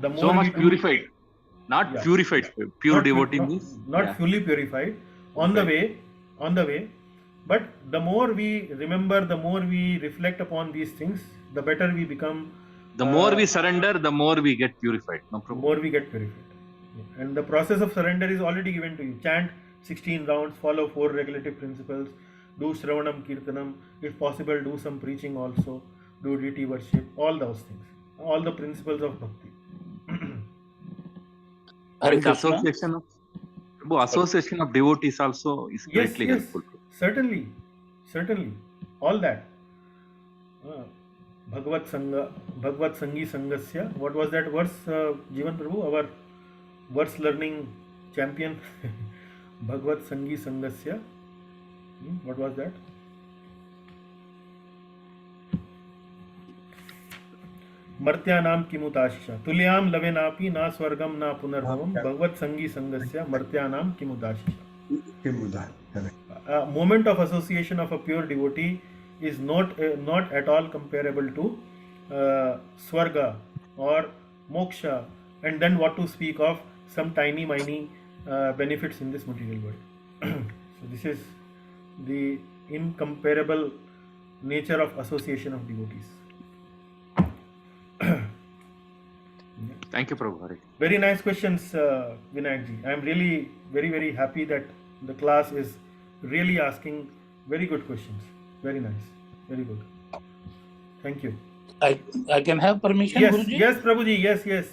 [SPEAKER 1] The more
[SPEAKER 9] So much
[SPEAKER 1] we do-
[SPEAKER 9] purified, not
[SPEAKER 1] Yeah.
[SPEAKER 9] purified. Pure
[SPEAKER 1] not,
[SPEAKER 9] devotee
[SPEAKER 1] not,
[SPEAKER 9] means
[SPEAKER 1] not
[SPEAKER 9] yeah.
[SPEAKER 1] fully purified. On the way. But the more we remember, the more we reflect upon these things, the better we become.
[SPEAKER 9] The more we surrender, the more we get purified. No
[SPEAKER 1] The
[SPEAKER 9] problem.
[SPEAKER 1] more we get purified. Yeah. And the process of surrender is already given to you. Chant 16 rounds, follow 4 regulative principles, do Shravanam Kirtanam, if possible, do some preaching also, do deity worship, all those things, all the principles of bhakti.
[SPEAKER 6] Hare
[SPEAKER 9] And
[SPEAKER 6] Krishna.
[SPEAKER 9] association of devotees also is greatly helpful.
[SPEAKER 1] Certainly, all that. Bhagavad Sangi Sangasya. What was that verse, Jivan Prabhu, our verse learning champion? Bhagavad Sangi Sangasya. What was that? मर्त्यानाम किमुदाशिषा तुल्याम लवेनापि ना स्वर्गम ना पुनर्भवम भगवत संगी संगस्य मर्त्यानाम किमुदाशिषा. Moment of association of a pure devotee is not at all comparable to swarga or moksha, and then what to speak of some tiny benefits in this material world. So this is the incomparable nature of association of devotees.
[SPEAKER 9] Thank you, Prabhu.
[SPEAKER 1] Very nice questions, Vinayak ji. I am really very, very happy that the class is really asking very good questions. Very nice. Very good. Thank you.
[SPEAKER 6] I can have permission,
[SPEAKER 1] Yes,
[SPEAKER 6] Guruji?
[SPEAKER 1] yes, Prabhuji. Yes.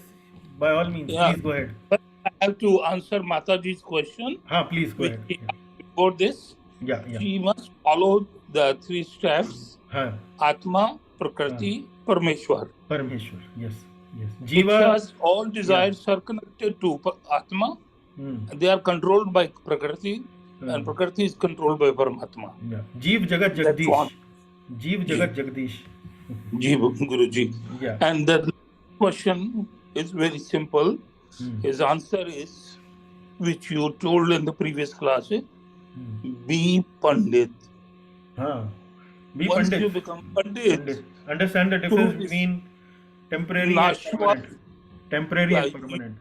[SPEAKER 1] By all means,
[SPEAKER 6] Yeah.
[SPEAKER 1] please go ahead.
[SPEAKER 6] But I have to answer Mataji's question.
[SPEAKER 1] Please go ahead.
[SPEAKER 6] Which before this,
[SPEAKER 1] Yeah.
[SPEAKER 6] she must follow the 3 steps: Atma, Prakriti, Parmeshwar.
[SPEAKER 1] Parmeshwar. Yes.
[SPEAKER 6] Jiva, because all desires are connected to Atma. They are controlled by Prakriti, and Prakriti is controlled by Paramatma.
[SPEAKER 1] Yeah. Jeev Jagat Jagdish. Jeev Jagat Jagdish.
[SPEAKER 6] Jeev, Guruji.
[SPEAKER 1] Yeah.
[SPEAKER 6] And the question is very simple. His answer is, which you told in the previous class, be Pandit.
[SPEAKER 1] Be
[SPEAKER 6] Once
[SPEAKER 1] Pandit.
[SPEAKER 6] you become Pandit,
[SPEAKER 1] Understand the difference between temporary and permanent. Temporary and permanent.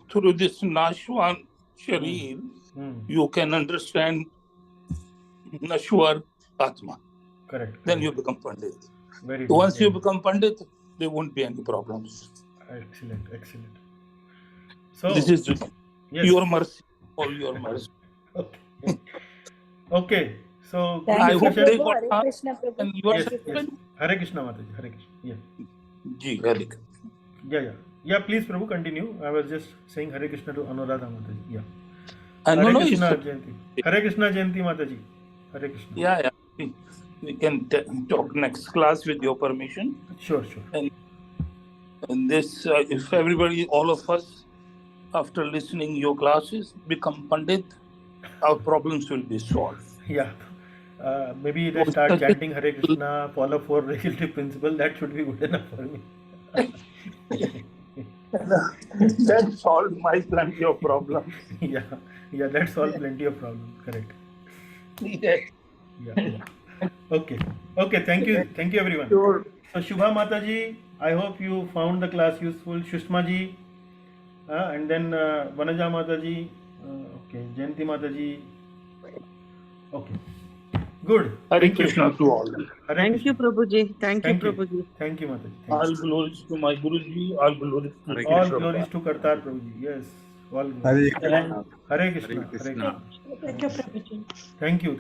[SPEAKER 6] Through this Nashwan Sharir, you can understand Nashwar Atma.
[SPEAKER 1] Correct.
[SPEAKER 6] Then you become Pandit.
[SPEAKER 1] Very
[SPEAKER 6] Once
[SPEAKER 1] good.
[SPEAKER 6] you become Pandit, there won't be any problems.
[SPEAKER 1] Excellent. So
[SPEAKER 6] This is
[SPEAKER 1] yes.
[SPEAKER 6] your mercy, all your mercy.
[SPEAKER 1] Okay. So
[SPEAKER 6] I hope they got
[SPEAKER 8] Hare Krishna, Prabhu.
[SPEAKER 6] and you are
[SPEAKER 1] yes.
[SPEAKER 6] satisfied?
[SPEAKER 1] Hare Krishna Mataji. Hare Krishna. Yeah.
[SPEAKER 6] Ji, Hare Krishna.
[SPEAKER 1] Yeah. Please, Prabhu, continue. I was just saying Hare Krishna to Anuradha Mataji. Yeah.
[SPEAKER 6] No,
[SPEAKER 1] Hare
[SPEAKER 6] no,
[SPEAKER 1] Krishna
[SPEAKER 6] it's-
[SPEAKER 1] Jayanti. Hare Krishna Jayanti Mataji. Hare Krishna.
[SPEAKER 6] Yeah. We can talk next class with your permission.
[SPEAKER 1] Sure.
[SPEAKER 6] And this, if everybody, all of us, after listening your classes, become Pandit, our problems will be solved.
[SPEAKER 1] Yeah. Maybe they start chanting Hare Krishna, follow 4 regulative principles. That should be good enough for me.
[SPEAKER 6] That solved my plenty of problems.
[SPEAKER 1] Yeah. That solves plenty of problems. Correct. Yeah. Okay. Thank you, everyone.
[SPEAKER 6] Sure.
[SPEAKER 1] So Shubha Mataji, I hope you found the class useful. Shushma ji, and then Vanaja Mataji. Okay, Jayanti Mataji. Okay. Good.
[SPEAKER 6] Hare
[SPEAKER 1] Thank you.
[SPEAKER 6] Krishna to all.
[SPEAKER 1] Hare
[SPEAKER 4] Thank
[SPEAKER 1] Krishna.
[SPEAKER 4] you, Prabhuji. Thank you, Prabhuji.
[SPEAKER 1] Thank you, Mataji.
[SPEAKER 6] All glories to my Guruji, all glories to
[SPEAKER 1] All glories to Kartar Prabhuji. Yes. All glories.
[SPEAKER 7] Hare Krishna.
[SPEAKER 1] Hare Krishna.
[SPEAKER 9] Hare Krishna.
[SPEAKER 1] Thank you.